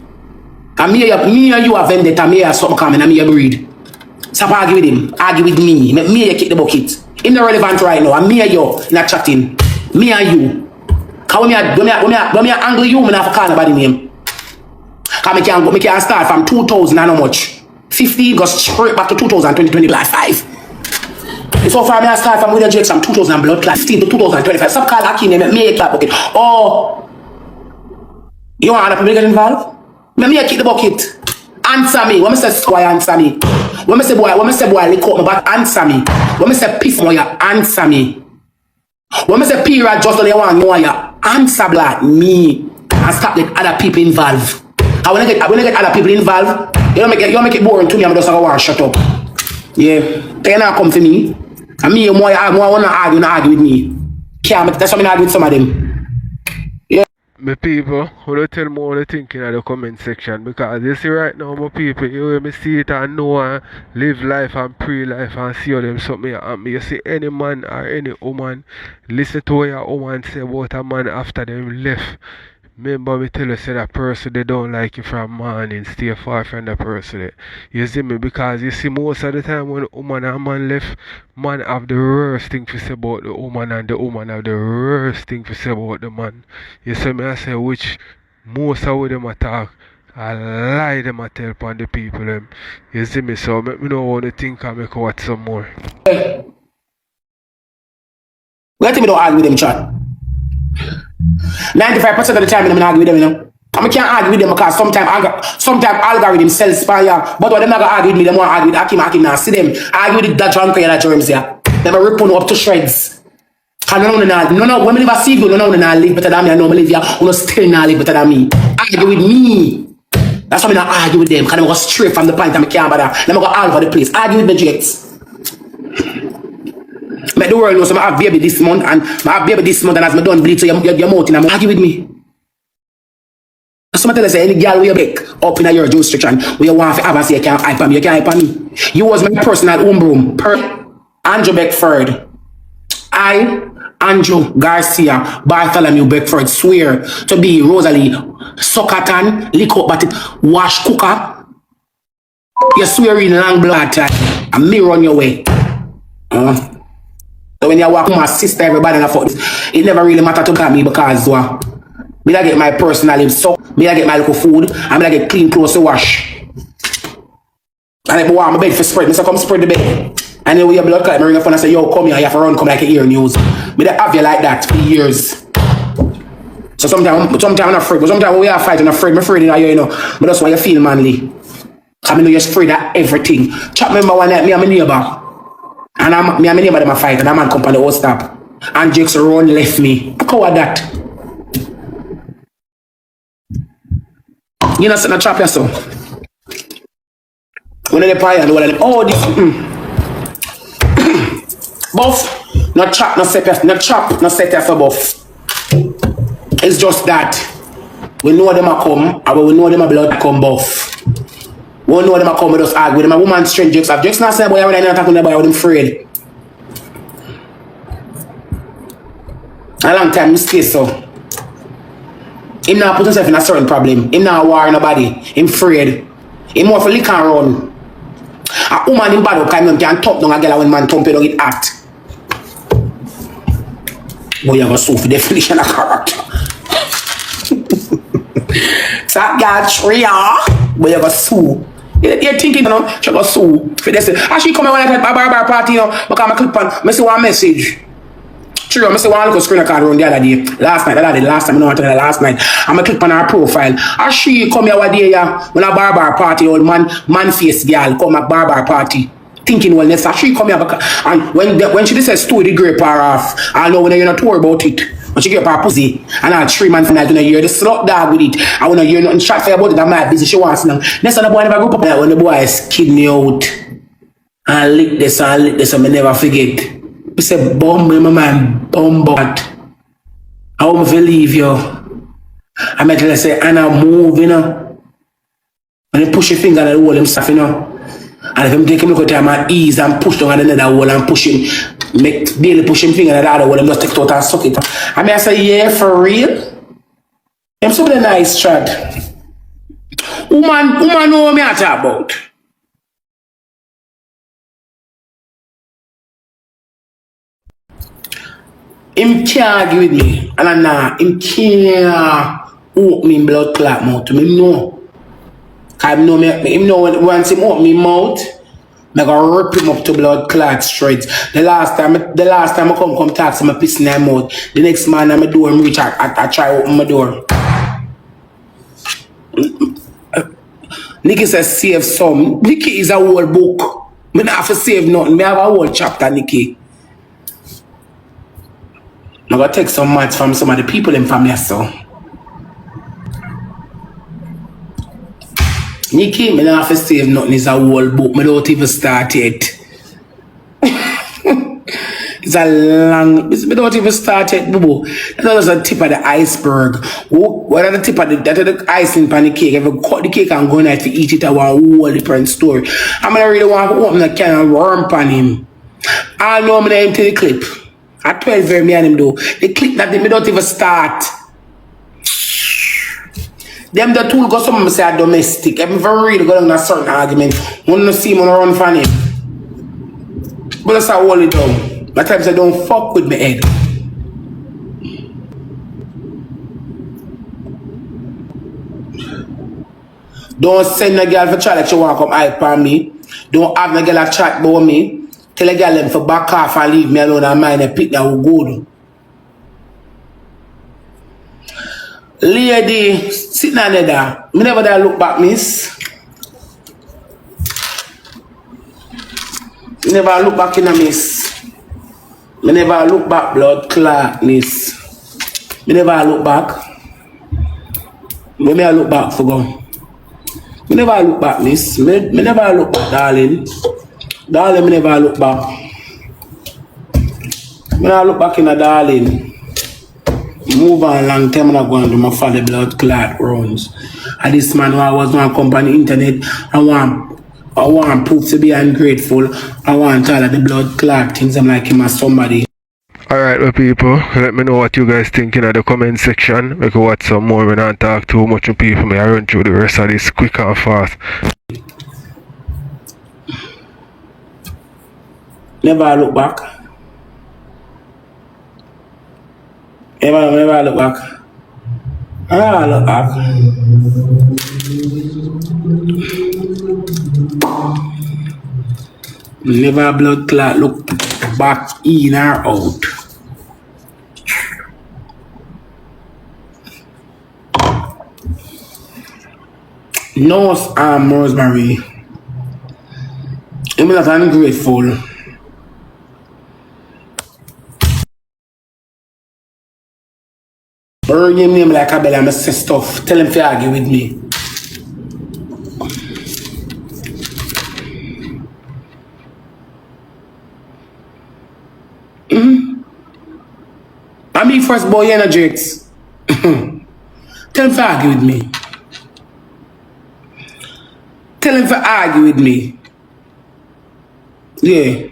And me and you are vendetta, me and something coming, and me a breed. Stop argue with him, argue with me. Me and you kick the bucket. It's not relevant right now. And me and you not chatting. Me and you. Because when I angle you, I have to call nobody name. Because I can start from 2000 and how much? 50 goes straight back to 2020, like 5. So far, I start from with the Jakes from 2000 blood class 15 to 2025. Stop calling Hakim name, me a clap bucket. Oh, you want other people get involved? Me a kick the bucket. Answer me. When I say boy, answer me. When I say boy, lick up my back, answer me. When I say piss boy, answer me. When I say period, just only one more, answer black me. And stop let other people involved. And when I get other people involved, you don't make it boring to me. I'm just like, shut up. Yeah. They not come to me. And me, more want to argue with me. That's why I argue with some of them. My people, who tell me what they think in the comment section, because you see right now my people, you hear me see it and know and live life and pre-life and see how them something happen. You see any man or any woman, listen to what your woman say about a man after them left. Remember me tell you say that person they don't like you from morning, stay far from the person. You see me, because you see most of the time when the woman and man left, man have the worst thing to say about the woman and the woman have the worst thing to say about the man. You see me, I say which most of them attack, I lie them I tell upon the people them. You see me, so make me know what they think and make watch some more. Let me don't argue with them, chat. 95% of the time, I'm not argue with them, you know. I can't argue with them because sometimes algorithm sells fire. But when them not gonna argue with me, them want to argue with Hakim now. See them argue with that drunk and that germs here. Them rip on up to shreds. Cause no, when me never see you, no, live better than me. I know me live here, no still not live better than me. Argue with me. That's why I not argue with them. Cause them go straight from the point and I can't bother. Them go all over the place. Argue with the jets. Make the world know so I have baby this month and I have baby this month and as me done bleed so your mouth in argue with me. Somebody tell us any girl we back up in your jurisdiction where you want to have a say you can't hype on me, you can't hype on me. You was my personal home broom. Andrew Beckford. I, Andrew Garcia, Bartholomew Beckford, swear to be Rosalie, Sokatan, lick up but it, wash cooker. You swear in long blood time and me run your way. So when you walk with my sister, everybody in the foot, it never really matter to me because me I get my personal life so me I get my little food and me I get clean clothes to wash. And if I want my bed for spread, me say come spread the bed. And then when your blood clot, me ring up and I say, yo, come here, you have to run, come like you hear news. Me that have you like that for years. So sometimes I'm afraid, but sometimes when we are fighting, I'm afraid in you know. But that's why you feel manly. I know you're afraid of everything. Chat remember one night, me and my neighbor. And me and my neighbor them a fight and a man come on the whole stop. And Jake's run left me. I call that. You know, sitting a trap yourself. When they pie and all of them, oh, this, buff, not chop, not set, not chop, not set for buff. It's just that we know them a come, and we know them a blood come buff. We know them a come with us argue with them. A woman strength jokes. I've just not said boy when I not talking about I'm afraid. A long time, stay so. Him not put himself in a certain problem. Him not war nobody. Him afraid. Him more for lick and run. A woman in bad up can top down a girl when man thump it down it act. Boy, you have a so for definition of character. So that girl tria. Boy, you have a so. You're thinking, you know, she have a so. For this, as she come when I at a bar party, you know, because I click on, I see one message. True, I say one look at screen record around the other day. Last night, last time, I know what I last night. I'm gonna click on her profile. As she come here one day, when a barber party, old man face girl come at barber party. Thinking well next, as she come here and when she says story the grape her off, I know when you're not worried about it. When she get her pussy, and I'll 3 months from now, when I hear the slut dog with it, I wanna hear nothing shot for about it, I'm not busy, she wants now. Next time the boy never go up there when the boys kid me out. And lick this, I never forget. I said, bomb my man, bomb but I won't believe you. I meant to say, and I move, you know. And he push your finger and the wall himself, you know. And if I'm taking a look at him and ease and push down another wall and push him, make barely push him finger and the other wall and just take it out and suck it. I mean, I say, yeah, for real? I'm so nice, Chad. Woman know what I talk about. Him can't argue with me. And him can't open me blood clot mouth to me, no. Cause him know once him open me mouth, I gonna rip him up to blood clot straight. The last time I come talk to my piss in my mouth, the next man at my door, I reach I try to open my door. Nikki says save some. Nikki is a whole book. I don't have to save nothing. I have a whole chapter, Nikki. I'm gonna take some maths from some of the people in family, so. Nikki, I don't have to save nothing. It's a whole book. I don't even start it. It's a long. I don't even start it, boo. That's the tip of the iceberg. What are the tip of the icing on the cake? If you cut the cake and go out to eat it, I want a whole different story. I'm gonna really want to open a can of worm on him. I know I'm gonna empty the clip. At 12 very me and him though. The clip that they don't even start. Them the tool go some say domestic. I'm very really going on a certain argument. Want to see him on a run for him. But that's how hold it down. At times I don't fuck with my head. Don't send a girl for chat like she want to come hype on me. Don't have a girl a chat about me. Tell a girl them for back off and leave me alone and mind and pick that will go. Lady, sit down there. Me never there look back, miss. Me never look back in a miss. Me never look back, blood clot, miss. Me never look back. Me may look back for go. Me never look back, miss. Me never look back, darling. Darling, me never look back. Me never look back in a darling. Move on long time and I go and do my father blood clot runs. And this man who I was on company internet, I want proof to be ungrateful. I want all of the blood clot things. I'm like him as somebody. Alright, well, people, let me know what you guys think in the comment section. We can watch some more. We don't talk too much of people. May I run through the rest of this quick and fast. Never look back. Never look back. I look back. Never blood clot look back in or out. No, Rosemary. I'm not ungrateful. Burn him name like a bell and say stuff. Tell him to argue with me. I'm me first boy energetics. Tell him to argue with me. Tell him to argue with me. Yeah.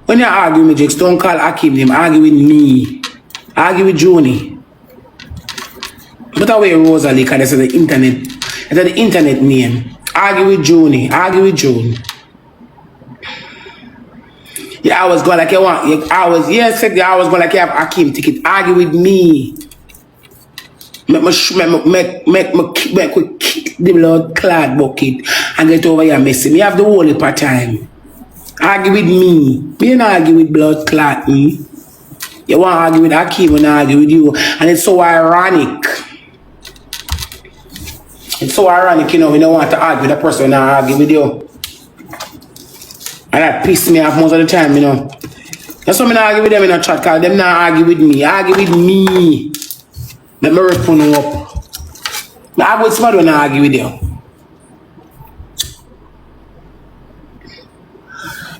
When you argue with me, Jakes, don't call Akim name. Argue with me. Argue with Joni. But away Rosalie, because that's the internet. It's the internet name. Argue with Joni. Argue with June. Yeah, I was going like you want. I was going like you have Akim ticket. Argue with me. Make me kick the blood clot bucket and get over here messy. Me have the whole heap of time. Argue with me. Me not argue with blood clot. You want to argue with Akim and argue with you. And it's so ironic. It's so ironic, you know, we don't want to argue with a person and not argue with you. And that pisses me off most of the time, you know. That's why I don't argue with them in a chat, because them not argue with me. Argue with me. Let me rip on you up. I argue with somebody when I argue with you.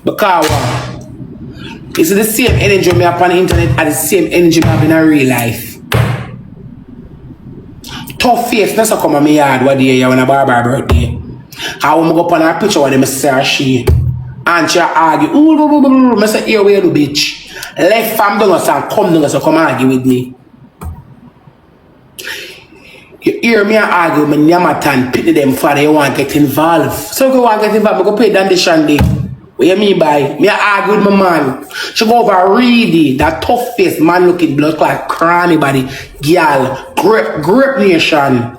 Because it's the same energy me have on the internet and the same energy me have in a real life. Tough face, that's how come on my yard one day when a barber birthday. I want to go up on her picture when they say she. And she argue. I say, here where you bitch. Left fam down us and come down us and come argue with me. You hear me argue with me, Yamatan, pity them father, you want to get involved. So if you want to get involved, I go pay down the shandy. What you mean by? Me argue with my man. She go over Reidy, that tough face man looking blood clot cranny body, girl, grip nation.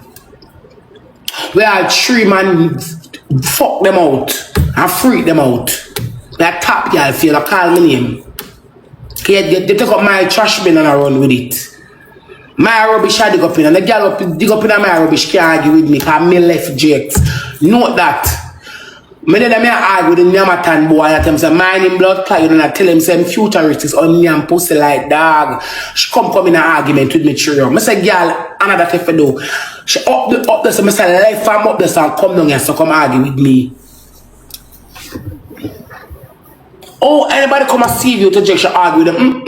We all three man fuck them out and freak them out. That top girl feel I call me name. They take up my trash bin and I run with it. My rubbish I dig up in and the girl dig up in my rubbish can't argue with me because me left Jakes. Note that. Me then I argue with the Yamatan boy and I tell him say mine in blood clot and I tell him say futurist on me and pussy like dog. She come in an argument with me true. I say girl another thing for do. She up the so I say left farm up the and come down here so come argue with me. Oh anybody come and see you to Jake she argue with them.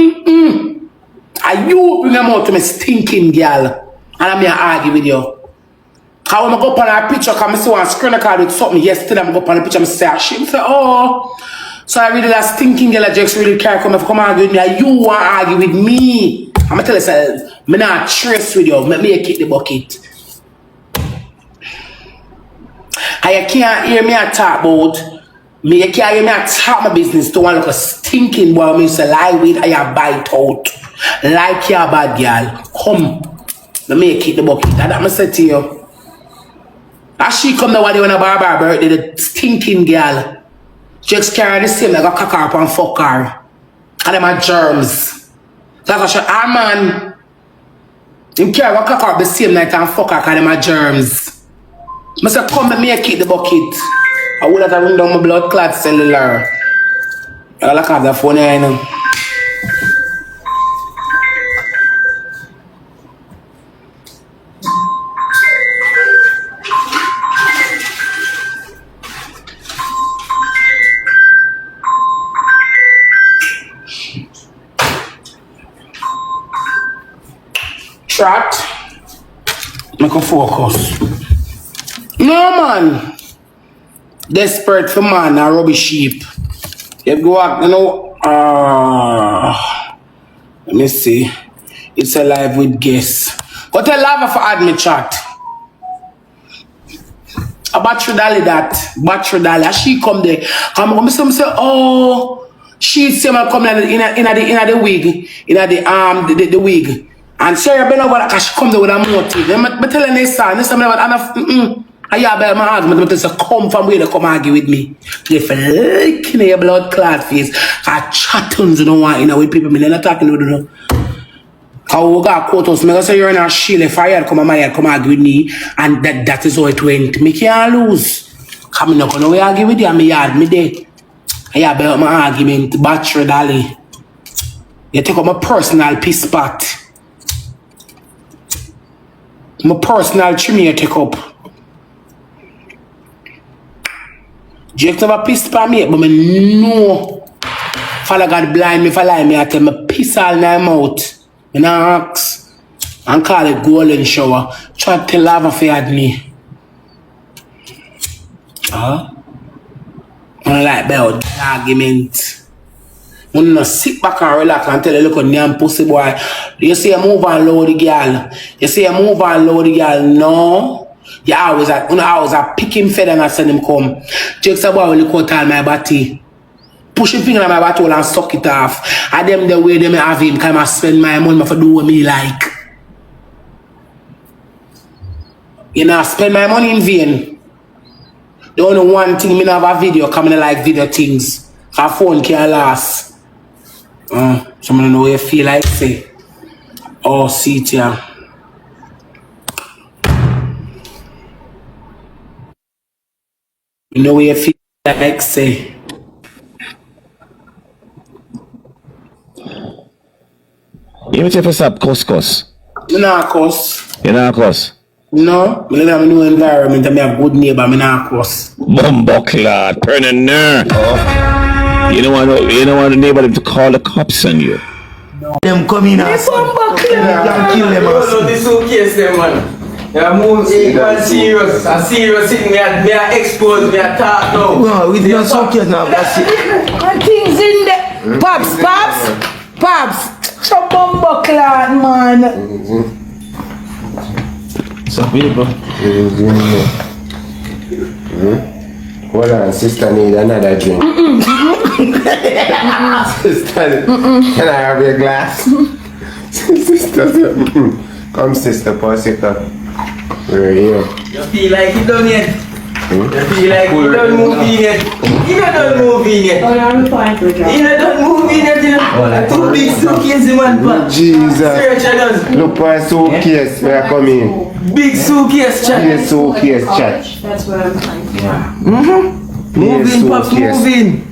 And you bring them out to me stinking girl and I'm here argue with you. How am I go up on a picture? Because I see one screen card with something yesterday. I'm go up on a picture and say, she say, oh. So I really that stinking girl just really care come argue with me. And you want to argue with me. I'm going to tell you, say, I'm not trace with you. Let me kick the bucket. And you can't hear me talk about me. You can't hear me talk my business to one like a stinking boy. Me say, lie with and you bite out. Like you a bad girl. Come. Let me kick the bucket. And that I say to you. As she come the one day when a barber birthday, the stinking girl. Just carry the same like a cock up and fuck her. And them are germs. That's what she, man. Him carry a cock up the same night and fuck her because them are germs. I say, come and make it the bucket. I would have ring down my blood clot cellular. I like have the phone here, you know. Trot. Make a focus. No man. Desperate for man a rubbish sheep. You go out, you know. Let me see. It's alive with guests. Go tell Lava for add me chat. A battery dolly that. Battery dolly. As she come there. Come say, oh, she say man come in the wig. In the wig. And Sarah been over because she come there with a motive. I'm telling her son, this time I have my husband to say, come from where they come argue with me. If you like in your blood clot face, I chat tons you don't want, you know, with people, I'm not talking to them. Because we got quotas, I say you're in a shield, if I had come argue with me, and that is how it went. Me can't lose. Because I'm not going to argue with you, I'm yard me there. I have my argument, battery dolly. You take up my personal piss pot. My personal trim you take up. Jake never pissed by me, but me know. Father God blind me for lie me, I tell me piss all in my mouth. I ask and call it golden shower. Try to tell Lava for had me. Huh? I like about argument. When you sit back and relax and tell you, look at damn pussy boy. You say you move and load the girl. You say you move and load the girl. No. You always a pick him feather and I send him come. Jake's a boy will look out all my body. Push him finger on my bottle and suck it off. And them the way they have him, come and spend my money for do what me like. You know, spend my money in vain. The only one thing me have a video coming like video things. Our phone can't last. Someone know what you feel like say. Oh, see it here. You know what you feel like say. You want to stop couscous? You know cuss. You know cuss? No, I live in a new environment and I have a good neighbor, I not cuss. Bumbuckler, turn a nerve. You don't want the neighbor to call the cops on you. Them come in and kill them. No, this suitcase them man. Yeah, move serious. A serious thing. Me a expose, me a talk now. No, with your suitcase now. That's it. And things in there. Pops. So bumbuckler, man. So people. Hold on, sister need another drink. Sister, can I have your glass? Sister, come sister, pass it up. We're here. You feel like you done yet? You feel like you done moving yet? You done moving yet? Oh, I'm fine for a job. You done moving yet? You know? Two big suitcases, man. Jesus. Search us. Look for a suitcase where I come in. Big suitcase, chat. Big suitcase, chat. That's what I'm trying for. Moving, pops, moving.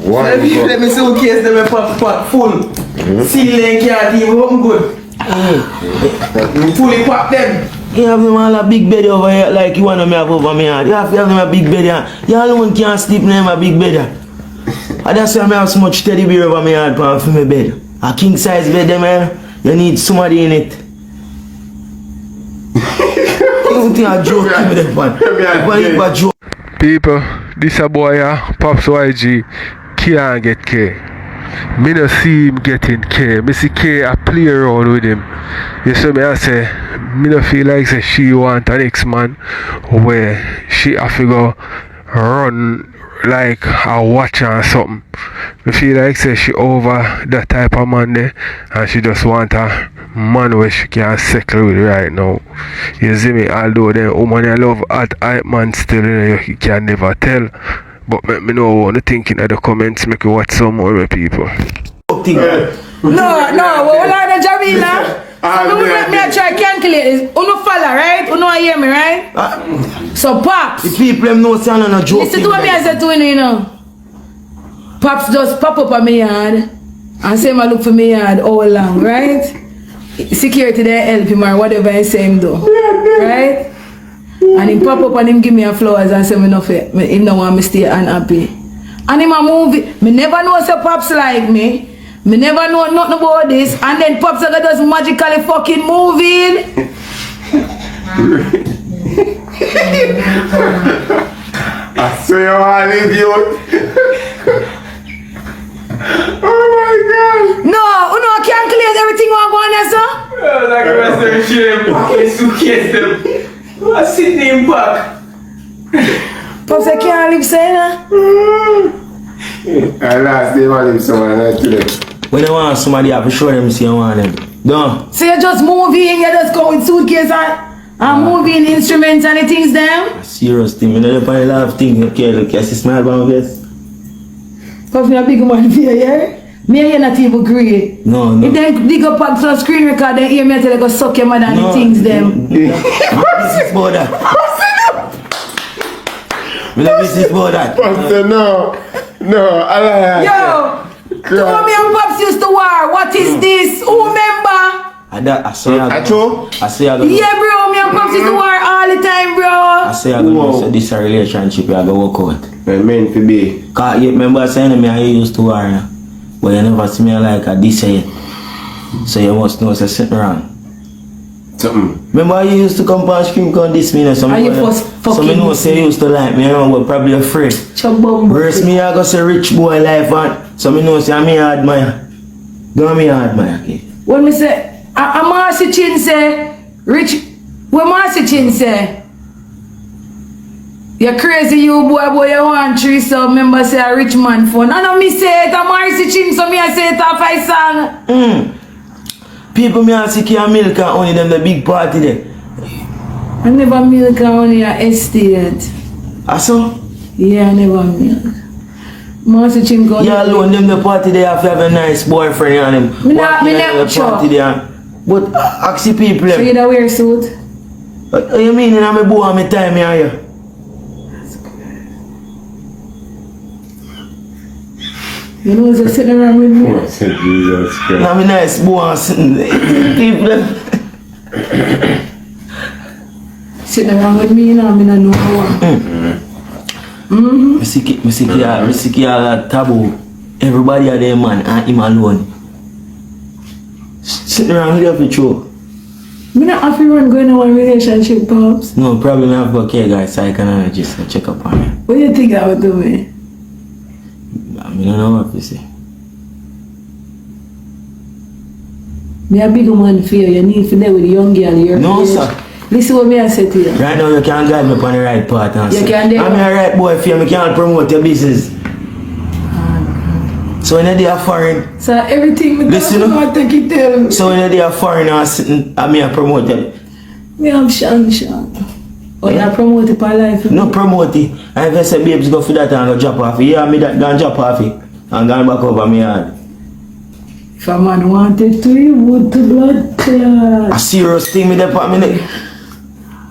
Let me suitcase them pop full. Ceiling can't even open good. Fully pop them. You have them all a big bed over here like you want to have over me. You have them a big bed here. You alone can't sleep in a big bed here. And that's why I have so much teddy bear over my head for my bed. A king size bed there, man. You need somebody in it. You don't think I joke with them, man. People, this a boy, Pops YG, can't get K. Me no see him getting K. Me see K a play around with him. You see me I say, me no feel like say she want an ex-man where she have to go run like a watch or something. Me feel like say she over that type of man there and she just want a man where she can settle with right now. You see me, although the woman I love hot hype man still, you can never tell. But let me know what you thinking in the comments, make you watch some more people. No, hold on, Jamila. So me I try calculate this. Uno follow, right? Uno hear me, right? So Pops. The people them know say no joke. Listen to what me I said to you know. Pops just pop up on my yard and say I look for my yard all along, right? Security there help him or whatever I say him do. Right? And him pop up and him give me a flowers and say me no fit. Him no want me stay unhappy. And him a movie. Me never know say Pops like me. Me never know nothing about this. And then Pops are just magically fucking moving. I swear I leave you. Oh my God. No, you know I can't calculate everything what go on there, sir. Like the rest of the shit, fucking suitcase them. What's sitting in back? Pops I can't live saying that. I last day I leave someone like today. When I want somebody have to show them see I want them. No. So you just moving, you just go with suitcase and moving instruments and the things them? Serious thing. I know you find a lot of things. Okay, look, you see smile on my face. Pops me a big man here, yeah? Me and you not even agree. No. If they dig up on some screen record, then hear me tell you go suck your mother and the things them. Business about that. We don't business about that. No, I like Yo! Told me and Pops used to war. What is this? Who remember? I say I go. Yeah, bro. Me and Pops used to war all the time, bro. I say I go. So this a relationship I go work out. meant to be. Cause you remember saying to me I used to war, but you never see me like a this yet. So you must know it's sitting around. Something. Remember you used to come past screen con this me. So me know say you used to like me, but probably afraid. Whereas me I go say rich boy life and so me know say me admire. Don't me admire, okay? When me say a Marcy Chin say rich when Marcy Chin say you're crazy you boy you want three so remember say a rich man phone. I know me say it a Marcy Chin so me I say it a 5 song. People me ask you milk and only them the big party there. I never milk and only a estate. So? Yeah, I never milk. Marcy Chin go. Yeah, alone them the party they have to have a nice boyfriend and them. Me not party there. But ask the people them. So you don't wear suit? What you mean in my boy and my time here? Yeah? You know who's sitting around with me? Jesus Christ. I'm a nice boy sitting people. Sitting around with me, you know, I mean I know how. I see a taboo. Everybody are there man and him alone. Sitting around here for sure. Me not have to run going on one relationship, Pops. No, probably not for okay guys, psychologist to check up on me. What do you think I would do me? I don't know what to say. Me a big man for you. You need to know with the young girl. No, sir. Listen what me I say to you. Right now you can't guide me on the right path. You can't do it. I'm a right boy for you. I can't promote your business. So when they are foreign. So everything me listen, I take it tell. So when they are foreign and sitting, I mean I promote them. Me I'm Sean. Oh, you promote it for life? No promote it. And if I say babes go for that and go drop off it, yeah, me that go drop off it and go back over me yard. If a man wanted to, he would to blood clot. A serious thing me there for me neck.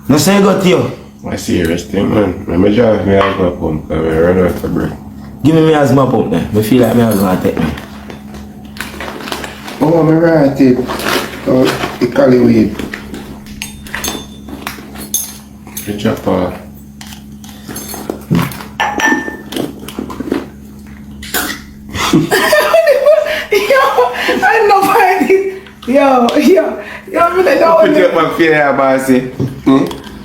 No say you got you. A serious thing, man. Let me drive me out of pump because I run out of breath. Give me asthma pump then. I feel like me asthma take me. Oh, I'm right it. Oh, the cali weed. The chopper. I know find it. Yo, I'm gonna know. Put up my fear here, bossy.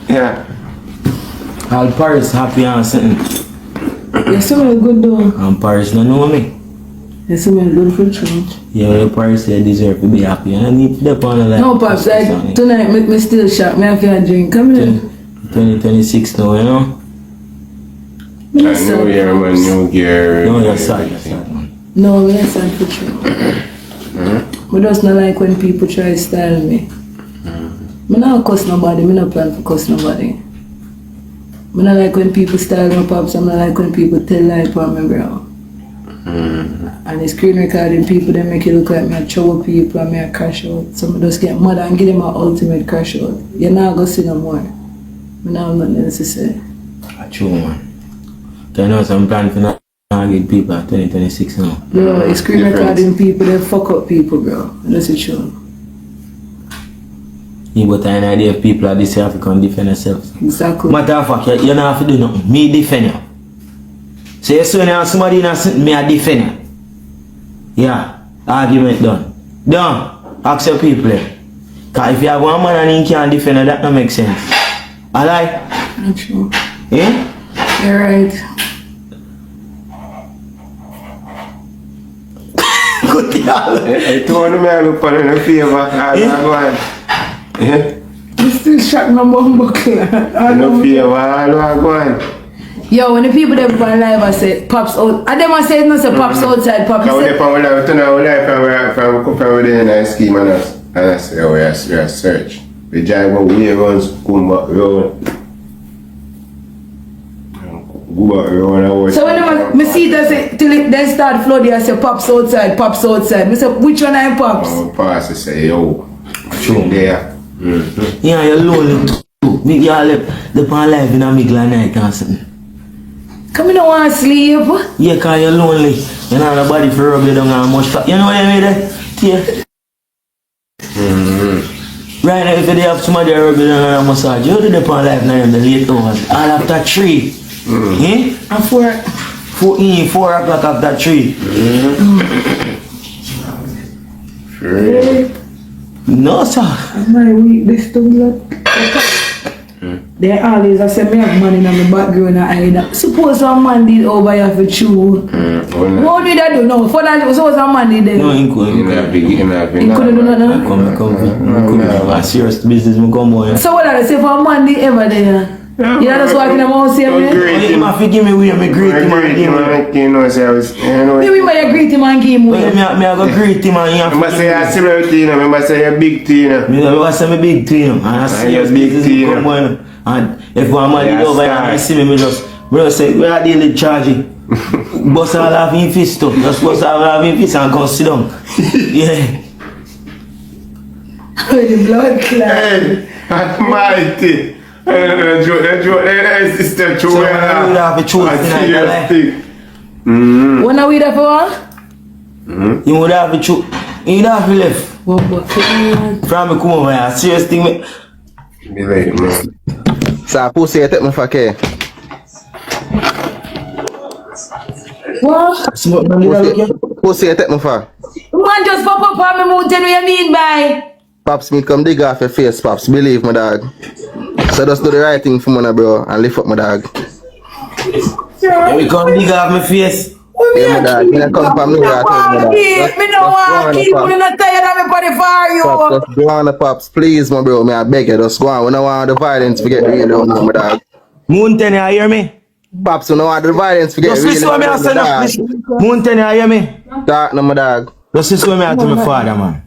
Yeah. All Paris happy and something. You smell good though. And Paris don't know me. You smell good for church. Yeah, the Paris they deserve to be happy. And I need to dip on the life. No, Pops, like, tonight me still shop. Me have a drink. Come here. 2026 now, you know? New year, man, new gear. No, you're sad. No, me not sad for church. I just not like when people try to style me. Me not cuss nobody. Me not plan to cuss nobody. I don't like when people style my Pops. I don't like when people tell lies for me, bro. And the screen recording people, they make it look like me a trouble people and me a crash out. Some of just get mad and give them an ultimate crash out. You're not going to see no more. I don't have nothing else to say. True, man. You know some plan for not get people at 2026 now. Bro, the screen recording people, they fuck up people, bro. That's the truth. You got an idea if people are this African defend themselves. Exactly. Matter of fact, you don't have to do nothing. Me defend you. So you see when somebody in something, me I defend you. Yeah, argument done. Done. Ask your people. Because if you have one man and he can't defend you, that don't make sense. Alright? Not true. Yeah? You're right. Good y'all. I told him I look for a favor. I go on. Yeah? You still shock my bumbo clan. No favor. I go on. Yo, when the people that were live, I said, Pops out. And them I said, no, say, Pops outside, Pops. Now, from within a scheme and I say, oh, we are search. We drive over way runs, come back round. Go back round. So when me see that say, till it then start flooding, I say, Pops outside, Pops outside. I say, which one I Pops? Pass, I say, yo, true there. Yeah, you're lonely too. Me, y'all left the pan live in a middle of night or something. Come in, don't want to sleep. Yeah, because you're lonely. You know, nobody for rub you down and much. You know what I mean? Yeah. Right now, if you have somebody rub you down and massage, you do the pan live now in the late hours. All after 3. Eh? And 4 o'clock after 3. No, sir. I'm my weakness to blood. They always I say me have money in my background and I suppose some man did over here for true. What did I do? No, for that suppose some man did there. No, he couldn't. He couldn't do nothing. Come. A serious business, me come on. So what I say for a man did ever there? You know just walking about here, man? You must forgive me with me greet him and give me. You know, say I was, Maybe you greet him and give him Me I go greet him and I must say I similar to you, I must say a big to you. Me must say me big to you. And I see your big to you. Come on. And if one man did over here and I see me just, bro say, where are they charging? Bust all of him fist up. Just bust all of him fist and come sit down. Yeah. With the blood clot. Hey, almighty. That sister true. So when I would have a choice tonight, When are we there for? you would have a choice. You would have left. From me come over here. Serious thing me. Be like, man. So pussy you take me for care. What? Pussy you take me for. Man just pop up on me mountain, what you mean by? Pops me come dig off your face, Pops. Believe my dog. So just do the right thing for me, bro, and lift up my dog. You come dig off my face. Yeah, my dog. You come from me, I tell you, my dog. Me no want to keep me not tired of me body for you. Pops, just go on the Pops, please, my bro. Me I beg you, just go on. We don't want the violence to get real down, my dog. Mountain, you hear me? Pops, we don't want the violence to get Just real listen what me I say now. Mountain, you hear me? Talk no, my dog. Just listen what me I tell my father, man.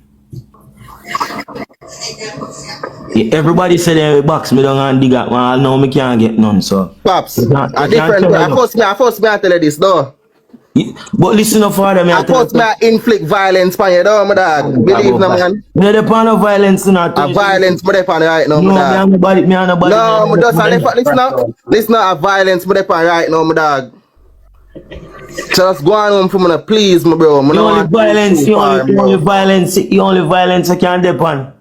Yeah, everybody said they box me down and dig up, man. Now me can't get none, so. Pops, a different way. I first me I tell you this, though. But listen up, father, me I first me I inflict violence on you, though, my dog. Believe no, man. Me the pan of violence, not a violence, but they pan right now, my dog. No, me and nobody. No, me just listen now, a violence, but they pan right now, my dog. So just go on home for me, please, my bro. You only violence I can't depend.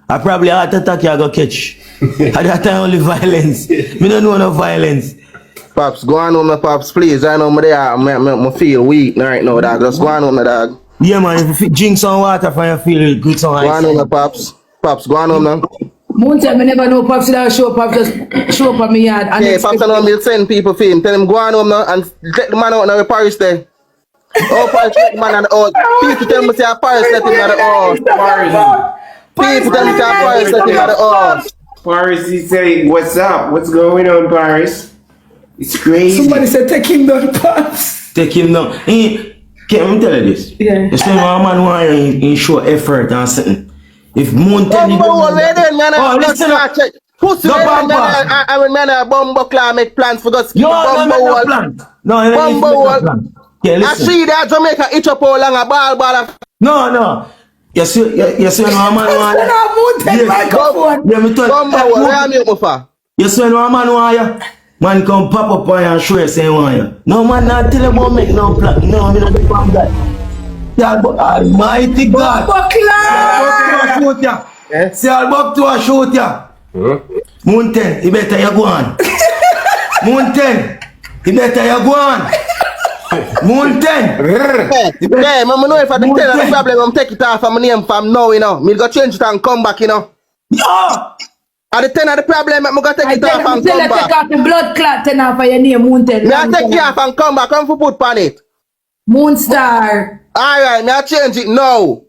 I probably heart attack you go catch. At that time only violence. Me don't know no violence. Pops, go on home, Pops, please. I know me there. I feel weak right now, dog. Just go on home, dog. Yeah, man. If you drink some water for you feel good, some ice. Go on home, Pops. Pops, go on home now. Mountain, I never know Pops that show up, just show up at me yard. Yeah, Pops, I know me send people for him. Tell him go on home now and let the man out now in Paris there. Oh, Paris, let the man on the house. People tell me say Paris, let him on the house. People tell me say Paris, let him on the house. Paris, he say, what's up? What's going on, Paris? It's crazy. Somebody said take him down, Pops. Take him down. Can I tell you this? Yeah. You say no man want to show effort and something. If Mountain listen up. Pussy, I will man a bumbo claw make plans for us. No, no plan. No, bumbo. Yeah, I listen. see that Jamaica itch up all along a ball. No. You see no man Turn off mountain microphone. Yeah, me tell Bumba, what I am you for? you see no man want you. Man come pop up on you and show you say want you. No man not tell about make no plan. No, me don't want that. Yeah, but Almighty God. Buckler! See all back to a shoot ya. Mountain, you better you go on. Mountain, you better you go on. Mountain. Yeah, Mama know if I tell you the problem, I'm take it off from my name from now, you know. Me go change it and come back, you know. No! At the 10 of the problem, I'm gonna take it off and come Take back. off the blood clot and off of your name, Mountain. Me I take it off and come back, come for put on it. Moonstar. Alright, me I change it now.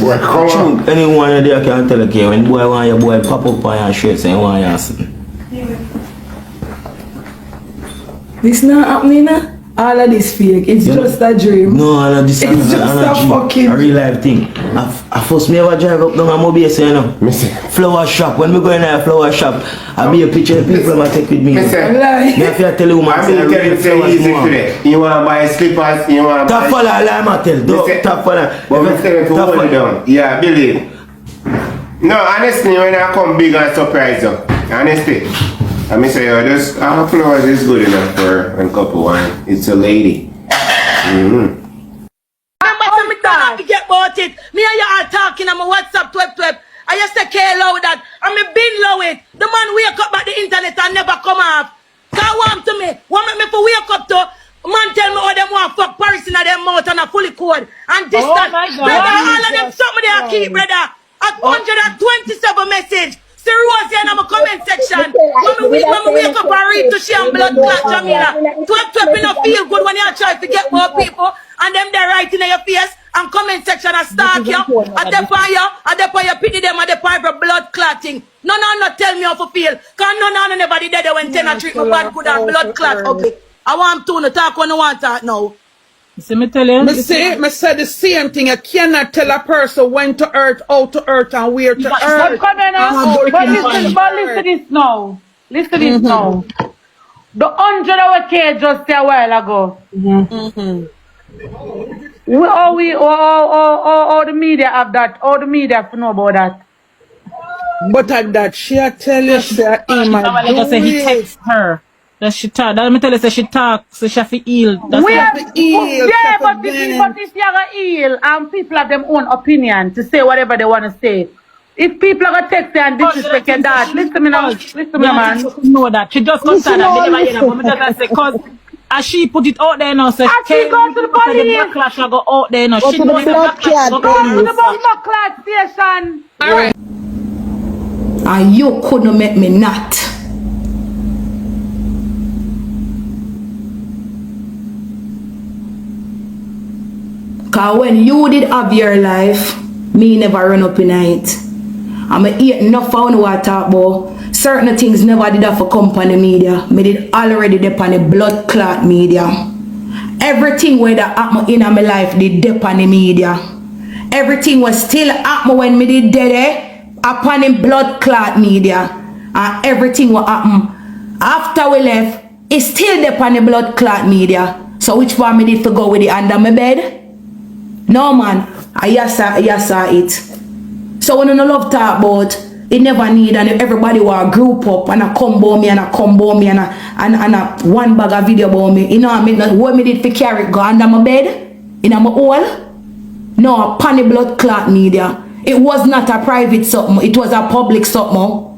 Boy, come on. Anyone there can tell you when boy want your boy pop up on your shirt saying want you something. This not happening now. All of this fake. It's just a dream. No, this It's just a fucking a real life thing. I first me ever drive up down a mobile say you know. Flower shop. When we go in a flower shop, I be a picture of people I take with me. Me have to tell you man. I mean, tell you say easy today. You want to buy slippers, you want to buy... Top follow, I tell. Top follow. But me tell you to hold it down. Yeah, believe. No, honestly, when I come big and surprise you, honestly, I mean say, just half flowers is good enough for a couple one. It's a lady. Remember when me don't get about it. Me and you are talking on my WhatsApp Twep Twep. I used to care low that. And me been low it. The man wake up at the internet and never come off. Cause want to me. Want me for wake up to man tell me how them want fuck Paris in them mouth and a fully code. And this that. Brother, all of them something they are keep, brother. At 127 message. See Rosie in my comment section. When me wake up and read to share blood clot Jamila. Twep Twep me no feel good when you try to get more people and them they writing in your face and comment section and stalk you. And they for you, and they for you pity them and they for your blood clotting. No tell me how to feel. Cause no nobody dead when 10 a treat me bad good and blood clot ugly. I want to talk when I want to talk now. See me tell you. Me said the same thing. You cannot tell a person when to hurt, how to hurt, and where to hurt. But listen this now. Listen this now. The 100 our kid just a while ago. All the media have that. All the media know about that. But at that, she tell you, she he text her. That she talk. That me tell you, say she talk, so she have to heal. Yeah, but if you are heal, and people have their own opinion to say whatever they want to say. If people are gonna text you and disrespect your dad, listen to me now. Listen to me, man. Know that she just got sad and never hear that. But me just say, cause as she put it out there now, say, she go to the police. The backlash will go out there now. She knows the backlash will go to the blood clot station. Alright. And you couldn't make me not. Cause when you did have your life, me never run up in it. I'm eat enough on what I talk about. Certain things never did have for company media. Me did already depend on the blood clot media. Everything where that happened in my life did depend on the media. Everything was still happen when me did dead upon the blood clot media. And everything what happened after we left, it still depend on the blood clot media. So which one me did to go with it under my bed? No man, I saw it. So when you no love talk about it never need and everybody will group up and a combo me and a one bag of video about me. You know what me did for carry go under my bed? In my hole? No, upon the blood clot media. It was not a private something, it was a public something.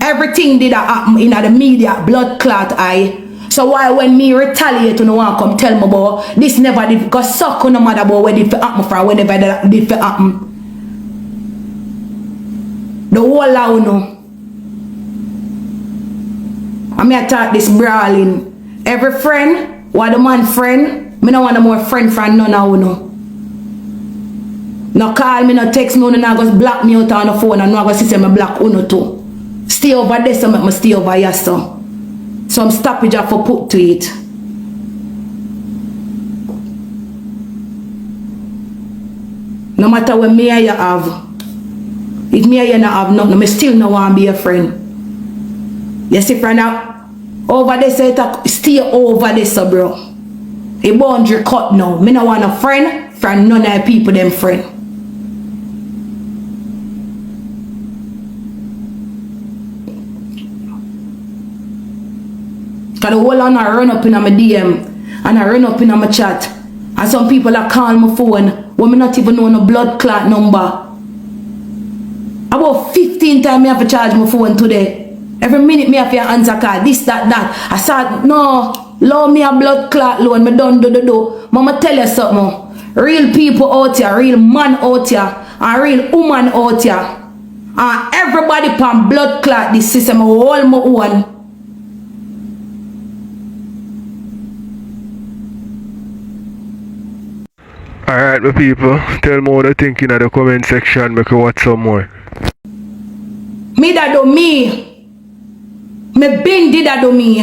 Everything did happen in the media, blood clot eye. So why when me retaliate, you know, want come tell me about this never did, because suck no matter about where did it happen for whenever that did it happen. The whole law, you know. I mean I thought this brawling. Every friend, what the man friend, me no want no more friend none of you know. No call me, no text me, no go block me out on the phone and no go see me block uno too. Stay over there so make me stay over here so. Some stoppage I for put to it. No matter what me and you have, if me and you not have nothing, I still no want to be a friend. You see, friend, over this, stay over this, bro. A boundary cut now. Me no want a friend from none of the people them friend. Cause the whole on I run up in my DM and I run up in my chat. And some people are call my phone when me not even know no blood clot number. About 15 times me have to charge my phone today. Every minute me have to answer call, this, that. I said, no, loan me a blood clot loan, me done do. Mama tell you something. Real people out here, real man out here, and real woman out here. And everybody pan blood clot this system, all my own. Alright, my people, tell me what you think in the comment section, make you watch some more. Me that do me. Me been did that do me.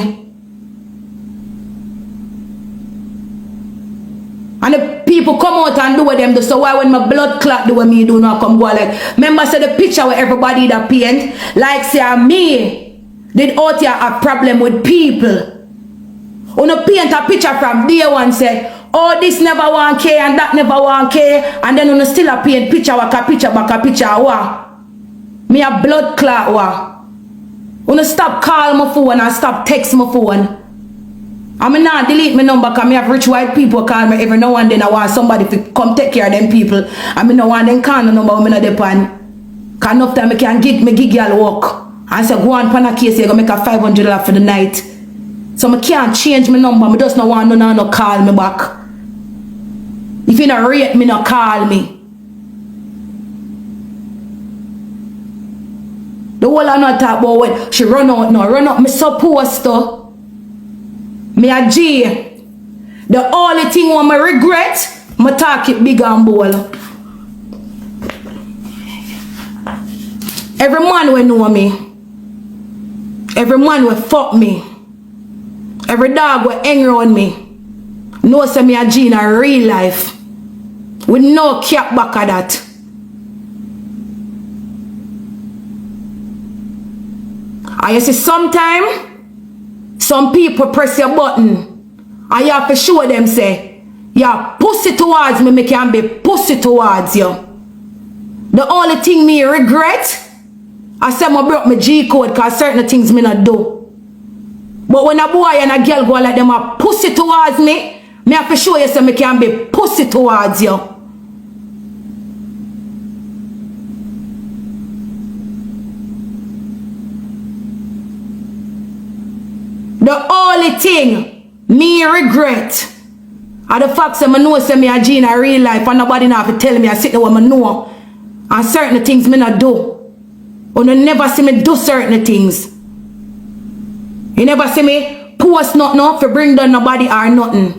And the people come out and do what them do. So why when my blood clot do what me do not come go like. Remember say the picture where everybody that paint. Like say me did out here a problem with people. When you paint a picture from day one say, oh this never 1K and that never 1K. And then when you still a paint picture back a picture what? Me a blood clot what? When you stop call my phone and stop text my phone. I mean not delete my number because me have rich white people call me every now and then. I want somebody to come take care of them people. I mean no one then call the number when I depend. Cause enough time I can get me gig y'all work. And say go on pan a case you're gonna make a $500 for the night. So I can't change my number. I just no want no call me back. If you not rate me, no call me. The whole I not talk about when she run out now. Run out me supposed to. Me a G. The only thing when I regret, I talk it big and bold. Every man will know me. Every man will fuck me. Every dog will hang around me. Know say me a G in a real life. With no cap back of that. And you see sometimes some people press your button and you have to show them say, yeah, pussy towards me can be pussy towards you. The only thing me regret, I said I broke my G code because certain things me not do. But when a boy and a girl go like them a pussy towards me have to show you say me can be pussy towards you. The only thing me regret are the fact that I know say me a G in a real life and nobody not have to tell me I sit there what I know. And certain things me not do. Or you never see me do certain things. You never see me post nothing up for bring down nobody or nothing.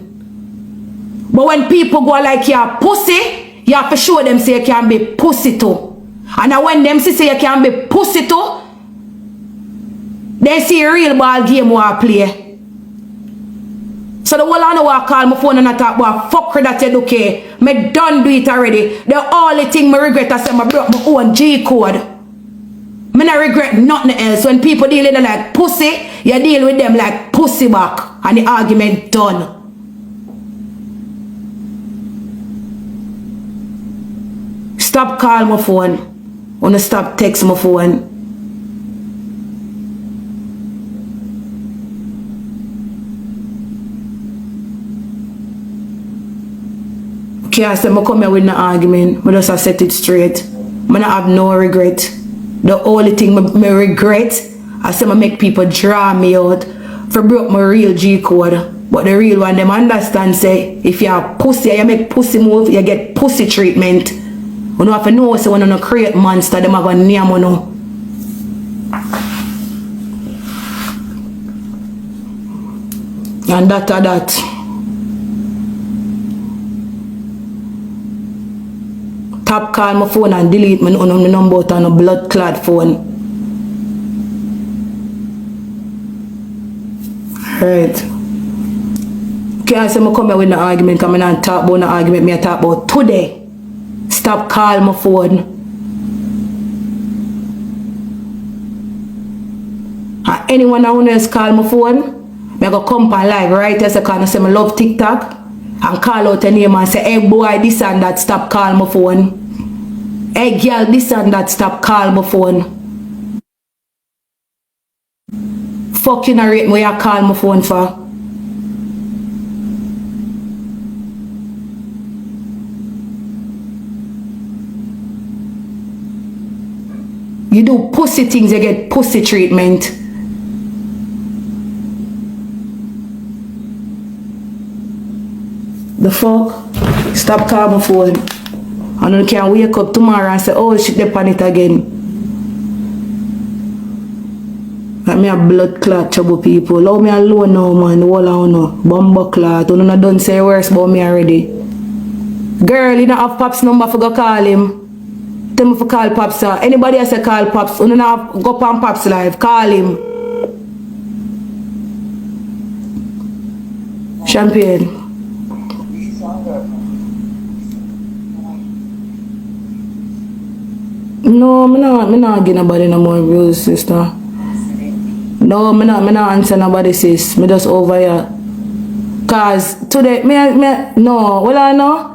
But when people go like you're pussy, you have to show them say you can be pussy too. And now when them say you can be pussy too, they see a real ball game what I play. So the whole I know I call my phone and I talk about fuck her that said okay. Me done do it already. The only thing me regret is I broke my own G code. Me not regret nothing else. When people deal with them like pussy, you deal with them like pussy back. And the argument done. Stop call my phone. Wanna stop text my phone. Okay, I said I come here with no argument. I just set it straight. I don't have no regret. The only thing I regret, I said I make people draw me out for broke my real G code. But the real one, them understand say, if you are pussy, you make pussy move, you get pussy treatment. You don't have to know, so when you create monster, them are going to name you now. And that. Tap call my phone and delete my number out on a blood clot phone. Right. Okay, I say I come here with no argument because I don't talk about no argument, I talk about today. Stop calling my phone. And and anyone who else call my phone, I go come on live right as I can say I love TikTok and call out a name and say, hey boy, this and that, stop call my phone. Hey girl, this and that, stop call my phone. Fucking a rate me I call my phone for. You do pussy things, you get pussy treatment. The fuck? Stop calling my phone. I don't can wake up tomorrow and say, oh shit, they on it again. Like me a blood clot trouble people. Allow me alone now, man. The whole I know. Bumbo clot. You don't done say worse about me already. Girl, you don't have Pop's number for go call him. Tell me for call Pops. Anybody else call Pops. You don't have go on Pops live. Call him. Champagne. No, I'm not give nobody no more views, sister. No, I'm not answer nobody, sis. Me just over here. Cause today, no, well I know.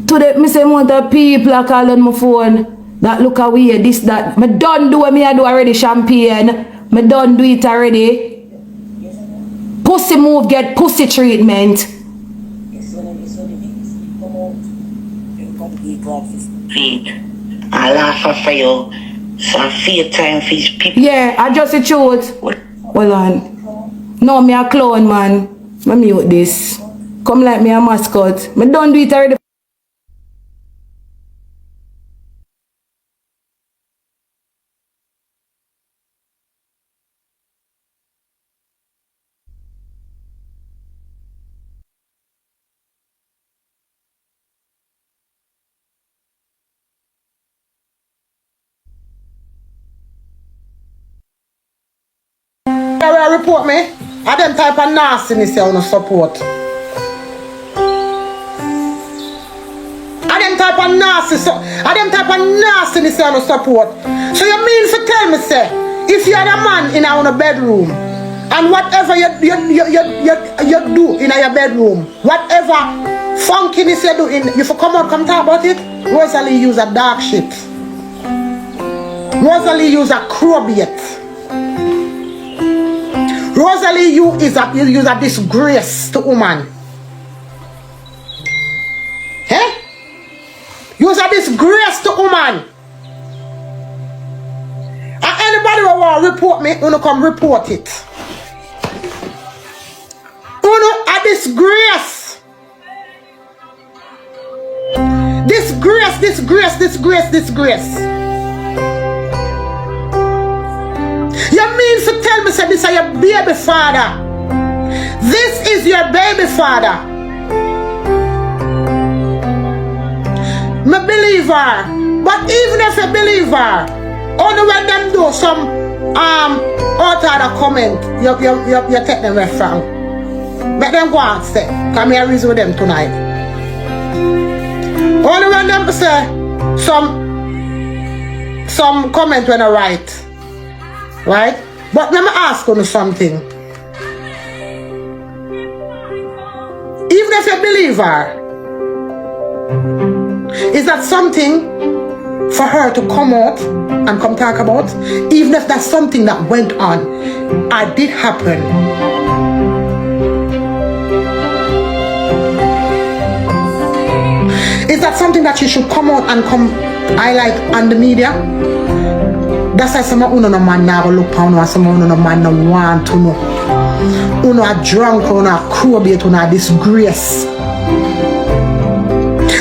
Today, me say want the people I call on my phone that look away, this, that. Me done do what me I do already, Champagne. Me done do it already. Pussy move, get pussy treatment. I laugh for you. So fear time for people. Yeah, I just a truth. Hold on. No, me a clown, man. Let me mute this. Come like me a mascot. Me don't do it already. Report me. I them type of nastiness you wanna support. I them type of nastiness you wanna support. So you mean to tell me say if you are the man in our bedroom and whatever you do in your bedroom, whatever funkiness you do in, you come out come talk about it. Rosealee use a dark shit. Rosealee use a crowbait. Rosealee, you use a disgrace to woman. Eh? You is a disgrace to woman. And anybody who want to report me, you come report it. You a disgrace. Disgrace. You mean to tell me say this is your baby father? This is your baby father. Me believe her. But even if you believe her, only when them do some outside comment, you take them away from. Let them go and say, come here reason with them tonight. Only when them say some comment when I write. Right? But let me ask you something. Even if you believe her, is that something for her to come out and come talk about? Even if that's something that went on or did happen. Is that something that she should come out and come highlight on the media? That's why some uno no man now look down or some uno no man no want to know. Uno a drunk, uno a crowbait, uno a disgrace.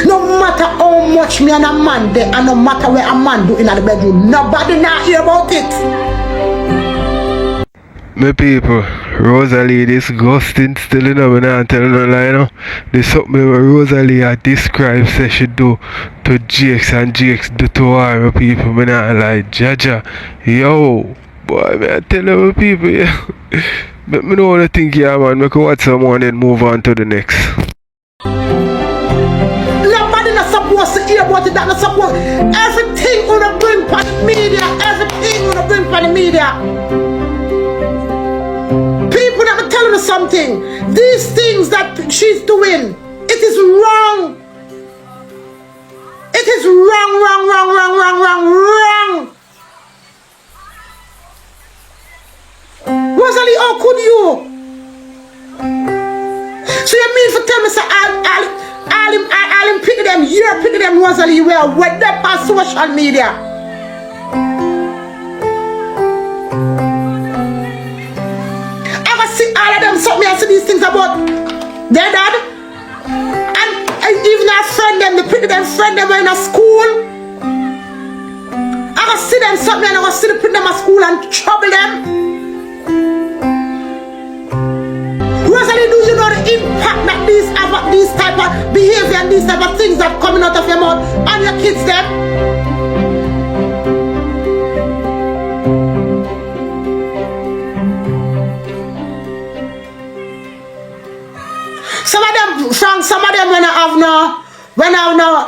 No matter how much me and a man there, and no matter where a man do in the bedroom, nobody now hear about it. My people, Rosealee disgusting still, you know, when I'm telling no lie, you know. There's something where Rosealee describe say she do to Jakes and Jakes do to her, my people. Me not like Jaja. Yo, boy, me I tell you, my people, yeah. But me know what I think, yeah, man. Me can watch someone and move on to the next. Nobody not supposed to hear about it, that not supposed. Everything on the bring for the media, everything on the bring for the media. you something. These things that she's doing, it is wrong. It is wrong, wrong, wrong, wrong, wrong, wrong, wrong. Rosalie, how could you? So you mean to tell me, say, I'll pick them, you're picking them, Rosalie, well, with them on social media. I was see all of them, something I see these things about their dad. And even our friend them, they pick them friend them in a school. I was see them something and I was see them put them at school and trouble them. Rosalie, do you know the impact that these type of behavior and these type of things that coming out of your mouth on your kids them? Some of them, Frank, some of them when I have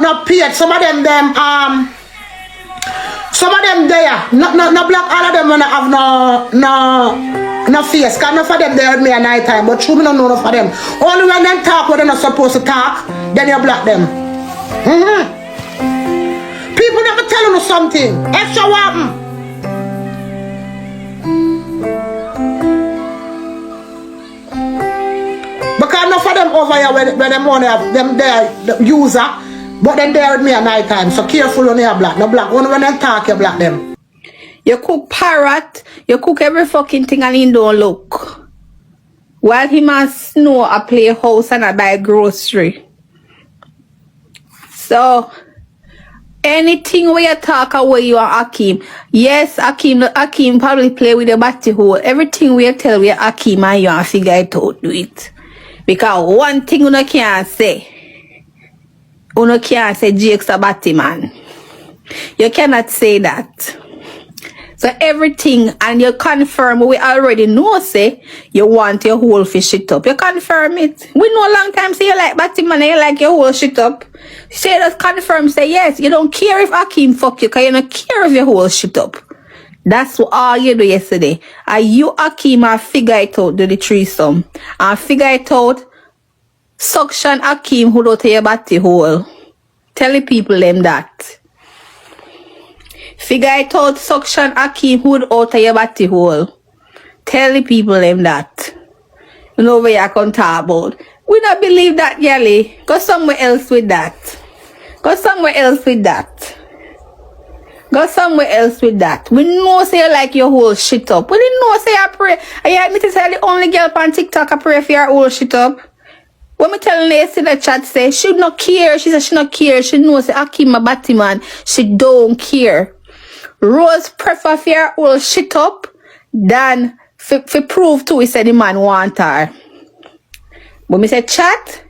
no paid, some of them some of them there, no black, all of them when I have no face, because enough of them they heard me at night time, but true me don't know enough of them. Only when them talk what they're not supposed to talk, then you block them. People never telling you something. Extra what happen? Because enough of them over here when them only have them there the user, but then they heard me at night time. So careful when you block. No block. Only when they talk you block them. You cook parrot, you cook every fucking thing and he don't look. While him and Snow I play house and I buy grocery. So anything where you talk away you are Akeem. Yes, Akeem probably play with the batty hole. Everything we tell we Akeem and you and figure it out, do it. Because one thing you can't say. You can't say Jake's a batty man. You cannot say that. So everything, and you confirm, we already know, say, you want your whole fish shit up. You confirm it. We know a long time, say you like Batman and you like your whole shit up. Say that confirm, say yes. You don't care if Akeem fuck you, because you don't care if your whole shit up. That's what all you do yesterday. And you, Akeem, and figure it out, do the threesome. And figure it out, suction Akeem who don't your body hole. Tell the people them that. Figure it out, suction Akeem hood out of your body hole. Tell the people them that. You know where you can talk about. We don't believe that, Yali. Go somewhere else with that. Go somewhere else with that. Go somewhere else with that. We know say you like your whole shit up. We didn't know say I pray. I admit to say the only girl on TikTok I pray for your whole shit up. When me telling her in the chat say she not care. She said she not care. She knows say Akeem a batty man. She don't care. Rose prefer for her whole shit up than for prove to we say the man want her. But me say chat,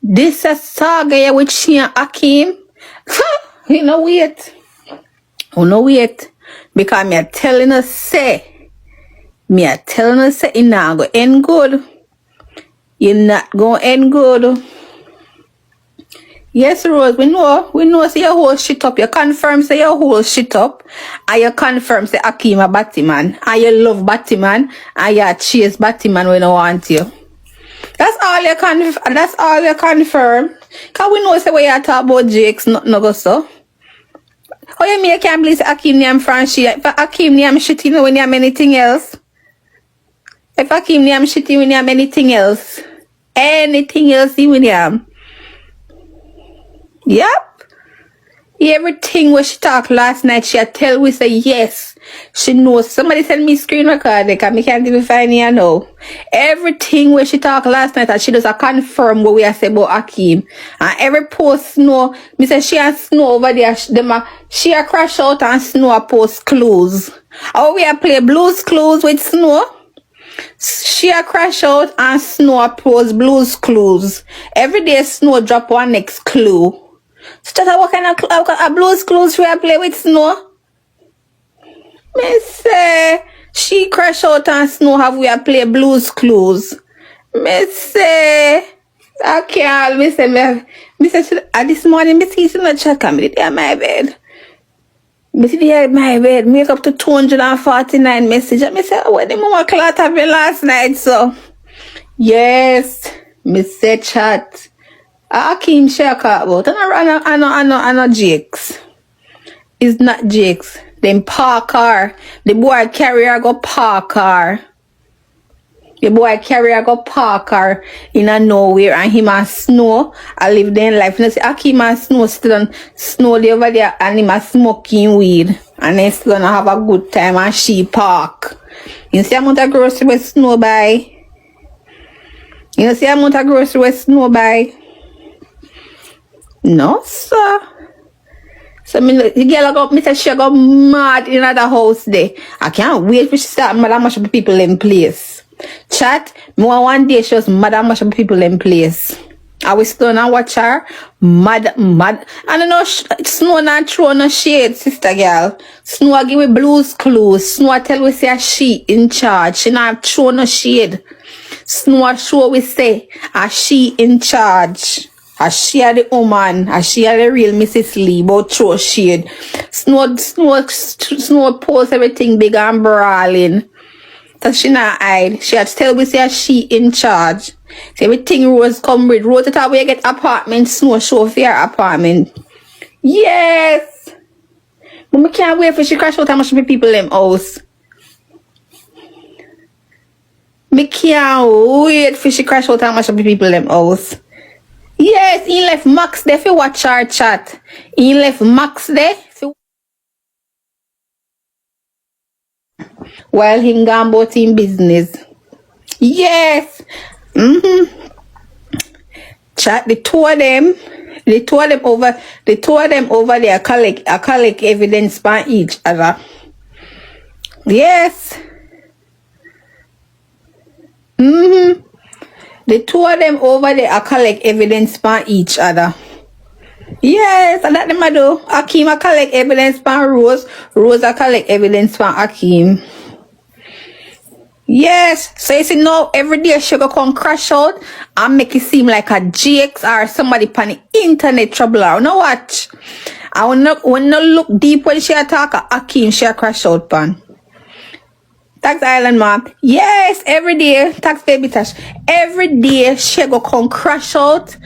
this a saga here with she and Akeem. You know wait. You know wait. Because me a telling her say it not go end good. You're not going to end good. Yes, Rose, we know say your whole shit up. You confirm say your whole shit up. And you confirm say Akeem a Batman. And you love Batman. And you chase Batman when I want you. That's all you confirm. Because we know say when you talk about Jake's nothing go so. How you mean you can't believe Akeem name Franchi? If Akeem name shitty, you know when you have anything else. If Akeem name shitty, when you have anything else. Anything else you when you have. Yep. Everything where she talked last night, she tell we say yes. She knows. Somebody send me screen record because I can't even find it now. Everything where she talked last night, and she does a confirm what we are say about Akeem. And every post Snow, me say she and Snow over there, she a crash out and Snow a post clues. How we a play Blues Clues with Snow? She a crash out and Snow a post Blues Clues. Every day Snow drop one next clue. So what kind of Blues Clues we a play with Snow? Me say she crash out and Snow have we a play Blues Clues. Me say I can't. Me say this morning me see some chat come in my bed. Me see there my bed make up to 249 messages. Me say what the mama clout have been last night so. Yes, me say chat. Akim share car about. I know Jakes. It's not Jakes. Them park car. The boy carrier go park car. The boy carrier go park car in a nowhere and him and Snow. I live there in life. You know, see, Akim and Snow still on Snow there over there and him a smoking weed. And they still gonna have a good time and she park. You see amount of grocery with Snow buy? You see amount of grocery with Snow buy? No, sir. So the girl got me say she got mad in another house there. I can't wait for she start mad and mash up people in place. Chat, me want one day she was mad and mash up people in place. I was still and watch her mad. I don't know, Snow not throw no shade, sister girl. Snow give me blues clues. Snow tell we say she in charge. She not throw no shade. Snow show we say she in charge. She are the woman, she are the real Mrs. Lee, but throw shade. Snow post everything big and brawling. So she not hide. She had to tell we say she in charge. So everything Rose come with. Rose at where you get apartment, Snow show for your apartment. Yes! But I can't wait for she crash out how much people in house. I can't wait for she crash out how much people in house. Yes, he left Max there for watch her chat. He left Max there for while him gone about him business. Yes. Chat the two of them over there collect evidence by each other. Yes. The two of them over there collect evidence for each other. Yes, and that them I do. Akim collect evidence for Rose. Rose collect evidence for Akim. Yes. So you see now every day she go come crash out and make it seem like a Jakes or somebody on the internet trouble her. Now watch. I wanna look deep when she attack Akim, she crash out pan. Tax Island mom. Yes, every day. Tax baby Tash. Every day she go come crash out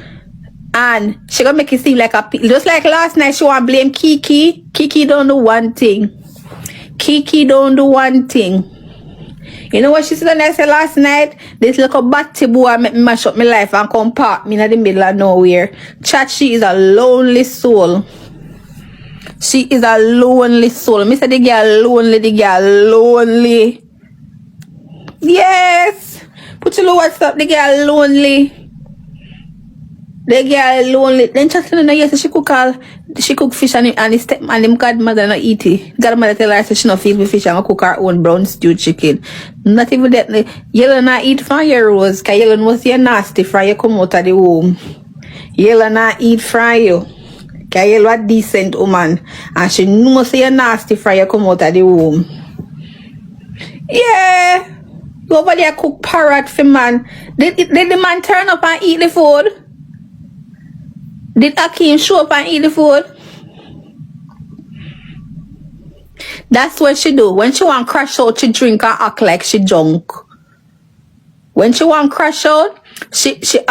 and she gonna make it seem like a just like last night she wanna blame Kiki. Kiki don't do one thing. Kiki don't do one thing. You know what she said last night? This little batty boy make me mash up my life and come park me in the middle of nowhere. Chat, she is a lonely soul. She is a lonely soul. Me say the girl lonely. Yes. Put your what's up, the girl lonely. The girl lonely. Then just no yes, she cook fish and his step and him godmother not eat it. Godmother tell her she not feed me fish and cook her own brown stew chicken. Not even that yellow not eat from your Rose, cause yellow was your nasty from you come out of the womb. Yellow not eat from you. Cause yellow a decent woman and she knows you're nasty from you come out of the womb. Yeah. You over there cook parrot for man. Did the man turn up and eat the food? Did Akim show up and eat the food? That's what she do. When she want crash out, she drink and act like she drunk. When she want crash out, she drink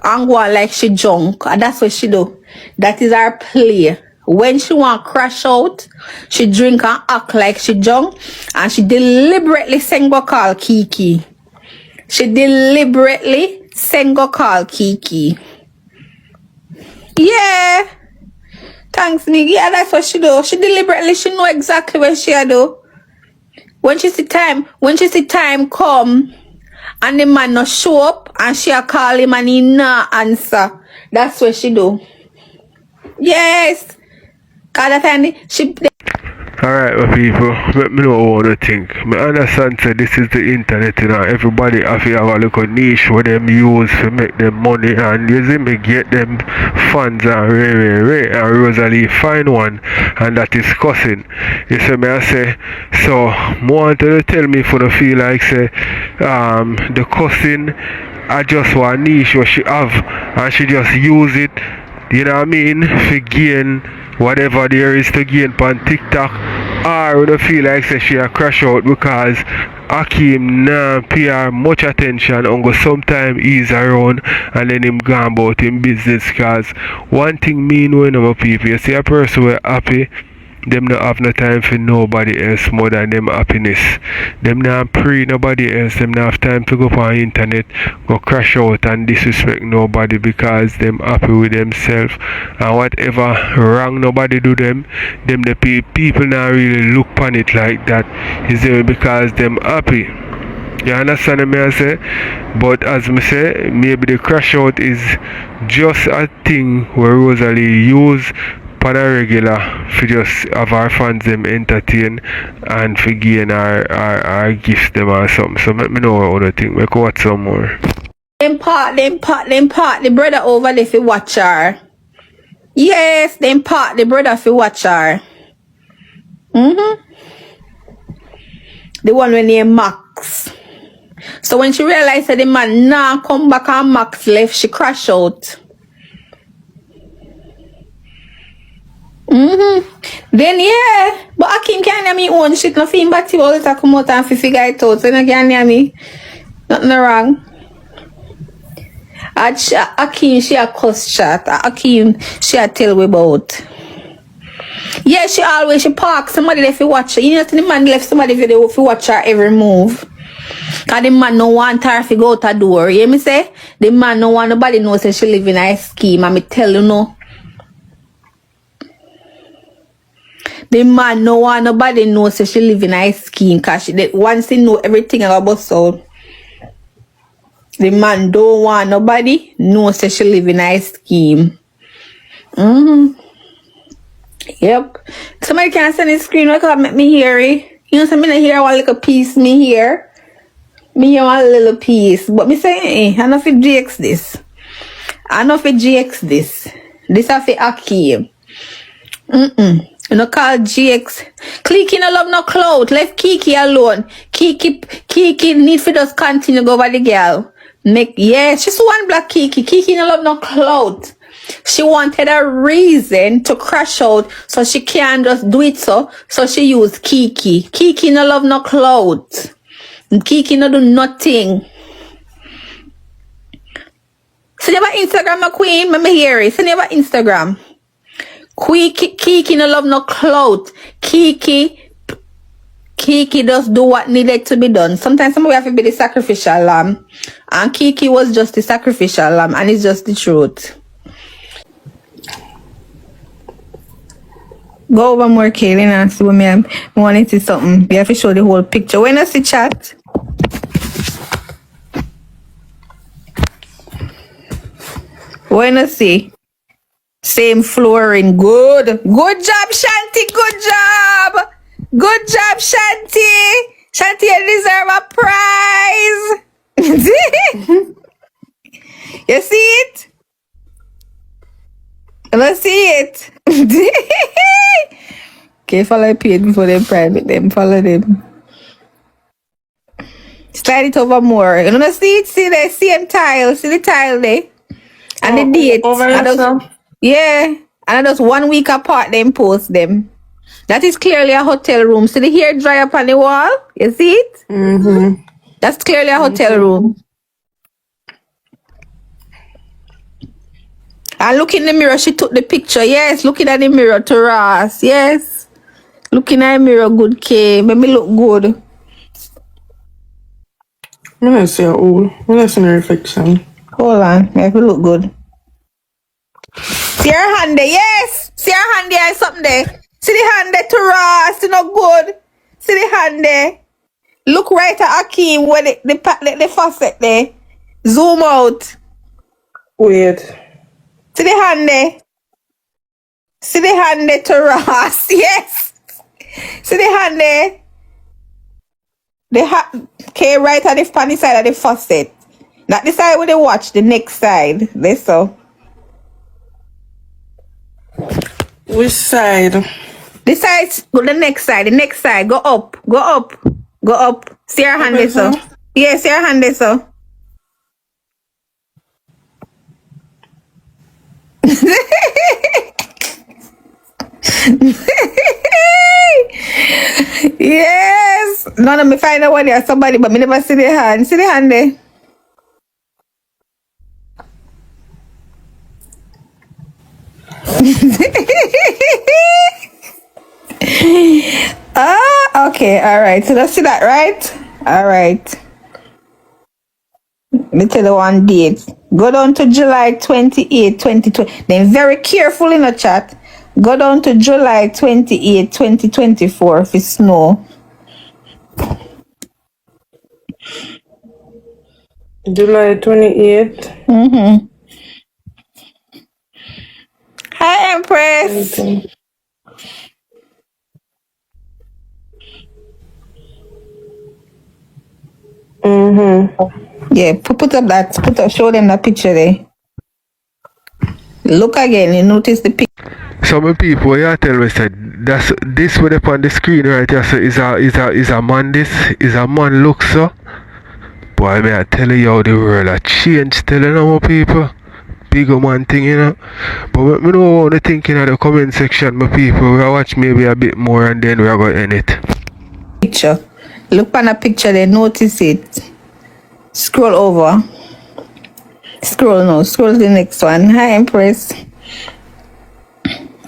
and go on like she drunk. And that's what she do. That is her play. When she want crash out, she drink and act like she drunk, and she deliberately send go call Kiki. She deliberately send go call Kiki. Yeah. Thanks, me. Yeah, that's what she do. She deliberately, she know exactly what she do. When she see time come, and the man no show up, and she a call him and he not answer. That's what she do. Yes. Cause that time she. Alright, my people, let me know what you think. I understand that this is the internet, you know. Everybody have to have a little niche where them use to make them money, and you see me get them fans and Ray and Rosalie find one, and that is cussing. You see me, I say, so I wanted to tell me for the feel like say the cussing I just one niche what she have and she just use it, you know what I mean, for gain whatever there is to gain on TikTok or we don't feel like say she a crash out because Akeem nah pay her much attention and go sometime he's around and then him gone about him business. Cause one thing me know my people, you see a person who happy, them not have no time for nobody else more than them happiness. Them not pray nobody else. Them not have time to go up on internet, go crash out and disrespect nobody because them happy with themselves. And whatever wrong nobody do them the people not really look on it like that. Is there because them happy. You understand me I say? But as me say, maybe the crash out is just a thing where Rosalie use on a regular for just have our fans them entertain and for gain our gifts them or something. So let me know what other thing. Make watch some more. Them part, the brother over there fi watch her. Yes, them part, the brother fi watch her. The one when named Max. So when she realized that the man nah come back and Max left, she crash out. Then yeah, but Akeem can't hear me own shit. Nothing but he always come out and figure it out. So you can't hear me. Nothing wrong. Akeem, she a cuss chat. Akeem, she a tell we about. Yeah, she park somebody left to watch her. You know, the man left somebody video to watch her every move. Cause the man no want her to go out the door. You hear me say? The man no want nobody know say she live in a scheme. And me tell you no. The man no want nobody know say she live in a scheme. Cause once he know everything about so. The man don't want nobody know say she live in a scheme. Yep. Somebody can send a screen record make me hear it. You know something I hear one little piece me hear. Me hear one little piece. But me say I know if it GX this. I know if it GX this. This have it Akeem. You know call GX. Kiki no love no clout. Left Kiki alone. Kiki need for just continue go over the girl. She's one black Kiki. Kiki no love no clout. She wanted a reason to crash out so she can't just do it so she used Kiki. Kiki no love no clout. Kiki no do nothing. Send you about Instagram, my queen. Let me hear it. Send you about Instagram. Kiki no love no clout. Kiki just do what needed to be done. Sometimes somebody have to be the sacrificial lamb. And Kiki was just the sacrificial lamb. And it's just the truth. Go over more, Kaylin, and see what I want to see something. We have to show the whole picture. When I see chat. When I see. Same flooring. Good. Good job, Shanti. Good job. Good job, Shanti. Shanti, you deserve a prize. You see it? Let's see it. Okay, follow page before they private them. Follow them. Slide it over more. You know, see it? See the same tile. See the tile there? And the date. Yeah. And just 1 week apart them post them. That is clearly a hotel room. See the hair dry up on the wall? You see it? That's clearly a hotel room. And look in the mirror, she took the picture. Yes, looking at the mirror to Ross. Yes. Looking at the mirror, good K. Make me look good. Let me see all. Let's see the reflection. Hold on. Make me look good. See her hand there. Yes. See her hand there. Something there. See the hand there to Ross. It's not good. See the hand there. Look right at Akeem where the faucet there. Zoom out. Wait. See the hand there. See the hand there to Ross. Yes. See the hand there. Okay, right at the funny side of the faucet. Not the side where they watch, the next side. This so. Which side? The side, go the next side, the next side. Go up, go up, go up. See her hand there so. Yeah, see her hand there so. Yes. None of me find out one there somebody, but me never see the hand. See the hand there. Okay, all right. So let's see that, right? All right. Let me tell you one date. Go down to July 28, 2020. Then very careful in the chat. Go down to July 28, 2024 if it's snow. July 28th. Mm-hmm. Hi, Empress. Okay. Yeah, put up, show them that picture there. Look again, you notice the picture. Some people, yeah, tell me said that's this what up on the screen right here. So is a man. This is a man. Look so. Boy, may I tell you how the world a changed. Telling more people, bigger man thing, you know. But me know what they thinking in the comment section, my people. We watch maybe a bit more and then we are going to end it. Picture. Look on a picture there. Notice it. Scroll over. Scroll to the next one. Hi, Empress.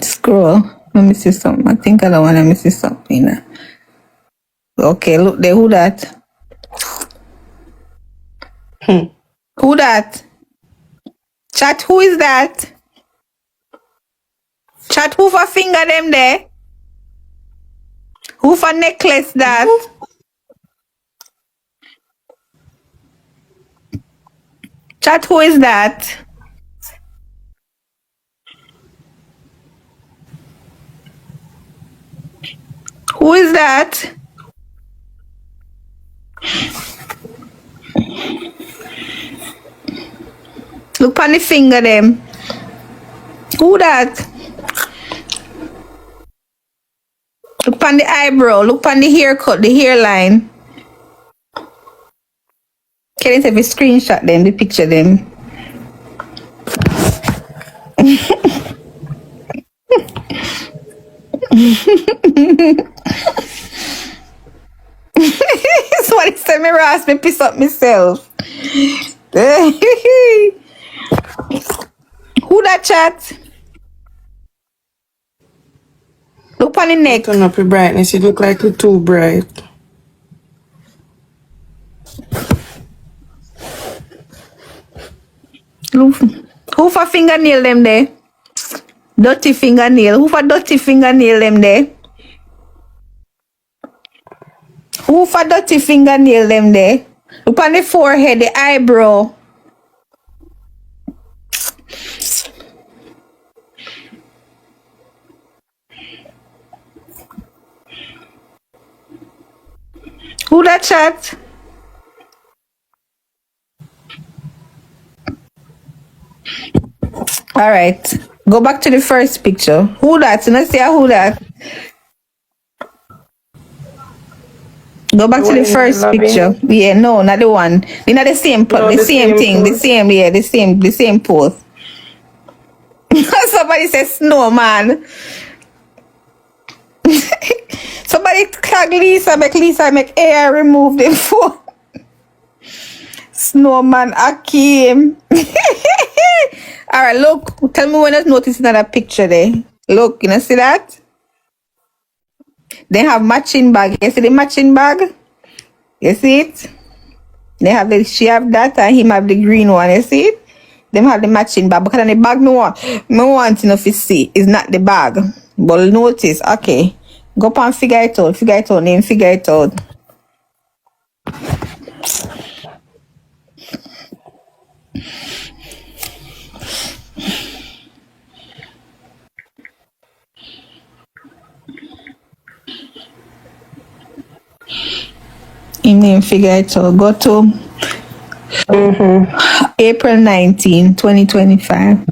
Scroll. Let me see something. I think I don't want to see something. Okay, look there. Who that? Who that? Chat, who is that? Chat, who for finger them there? Who for necklace that? Chat, who is that? Who is that? Look on the finger them. Who that? Look on the eyebrow. Look on the haircut, the hairline. Can you take a screenshot them, the picture them? Somebody said me Ross, me piss up myself. Who that chat? Look on the neck. Turn up your brightness. You look like you're too bright. Who for fingernail them there? Dirty fingernail. Who for dirty fingernail them there? Who for dirty fingernail them there? Look on the forehead, the eyebrow. Who that chat? All right. Go back to the first picture. Who that? Let's see who that. Go back to the first picture. Yeah, no, not the one. They're not the same, No, the the same same thing. pose. The same, yeah, the same pose. Somebody says snowman. Somebody tag Lisa make air remove them for snowman Akeem. Alright, look. Tell me when you notice another picture there. Look, you know, see that? They have matching bag. You see the matching bag? You see it? They have the, she have that and him have the green one. You see it? Them have the matching bag. Because the bag me want to know if you see. It's not the bag. But notice, okay. Go up and figure it out. Figure it out. Name figure it out. Name figure it out. Go to April 19, 2025.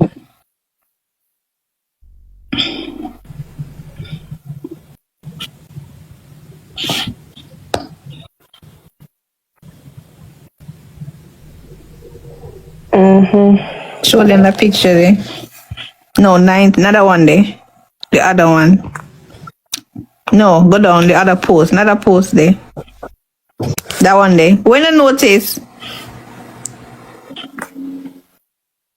Show them the picture there. No, 9th, another one there. The other one. No, go down the other post, another post there. That one there. When you notice,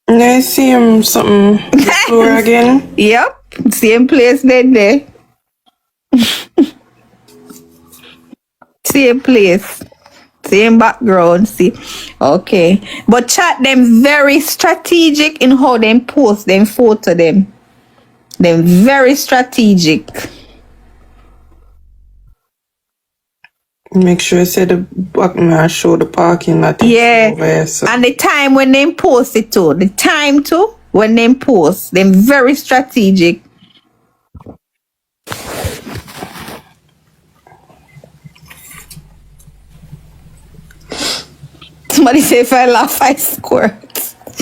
I see him something the floor again. Yep, same place there. Same place. Same background, see. Okay. But chat them very strategic in how them post them photo them. Them very strategic. Make sure I say the button and show the parking lot. Yeah. Over here, so. And the time when they post it too. The time too when they post. Them very strategic. Somebody say if I laugh, I score.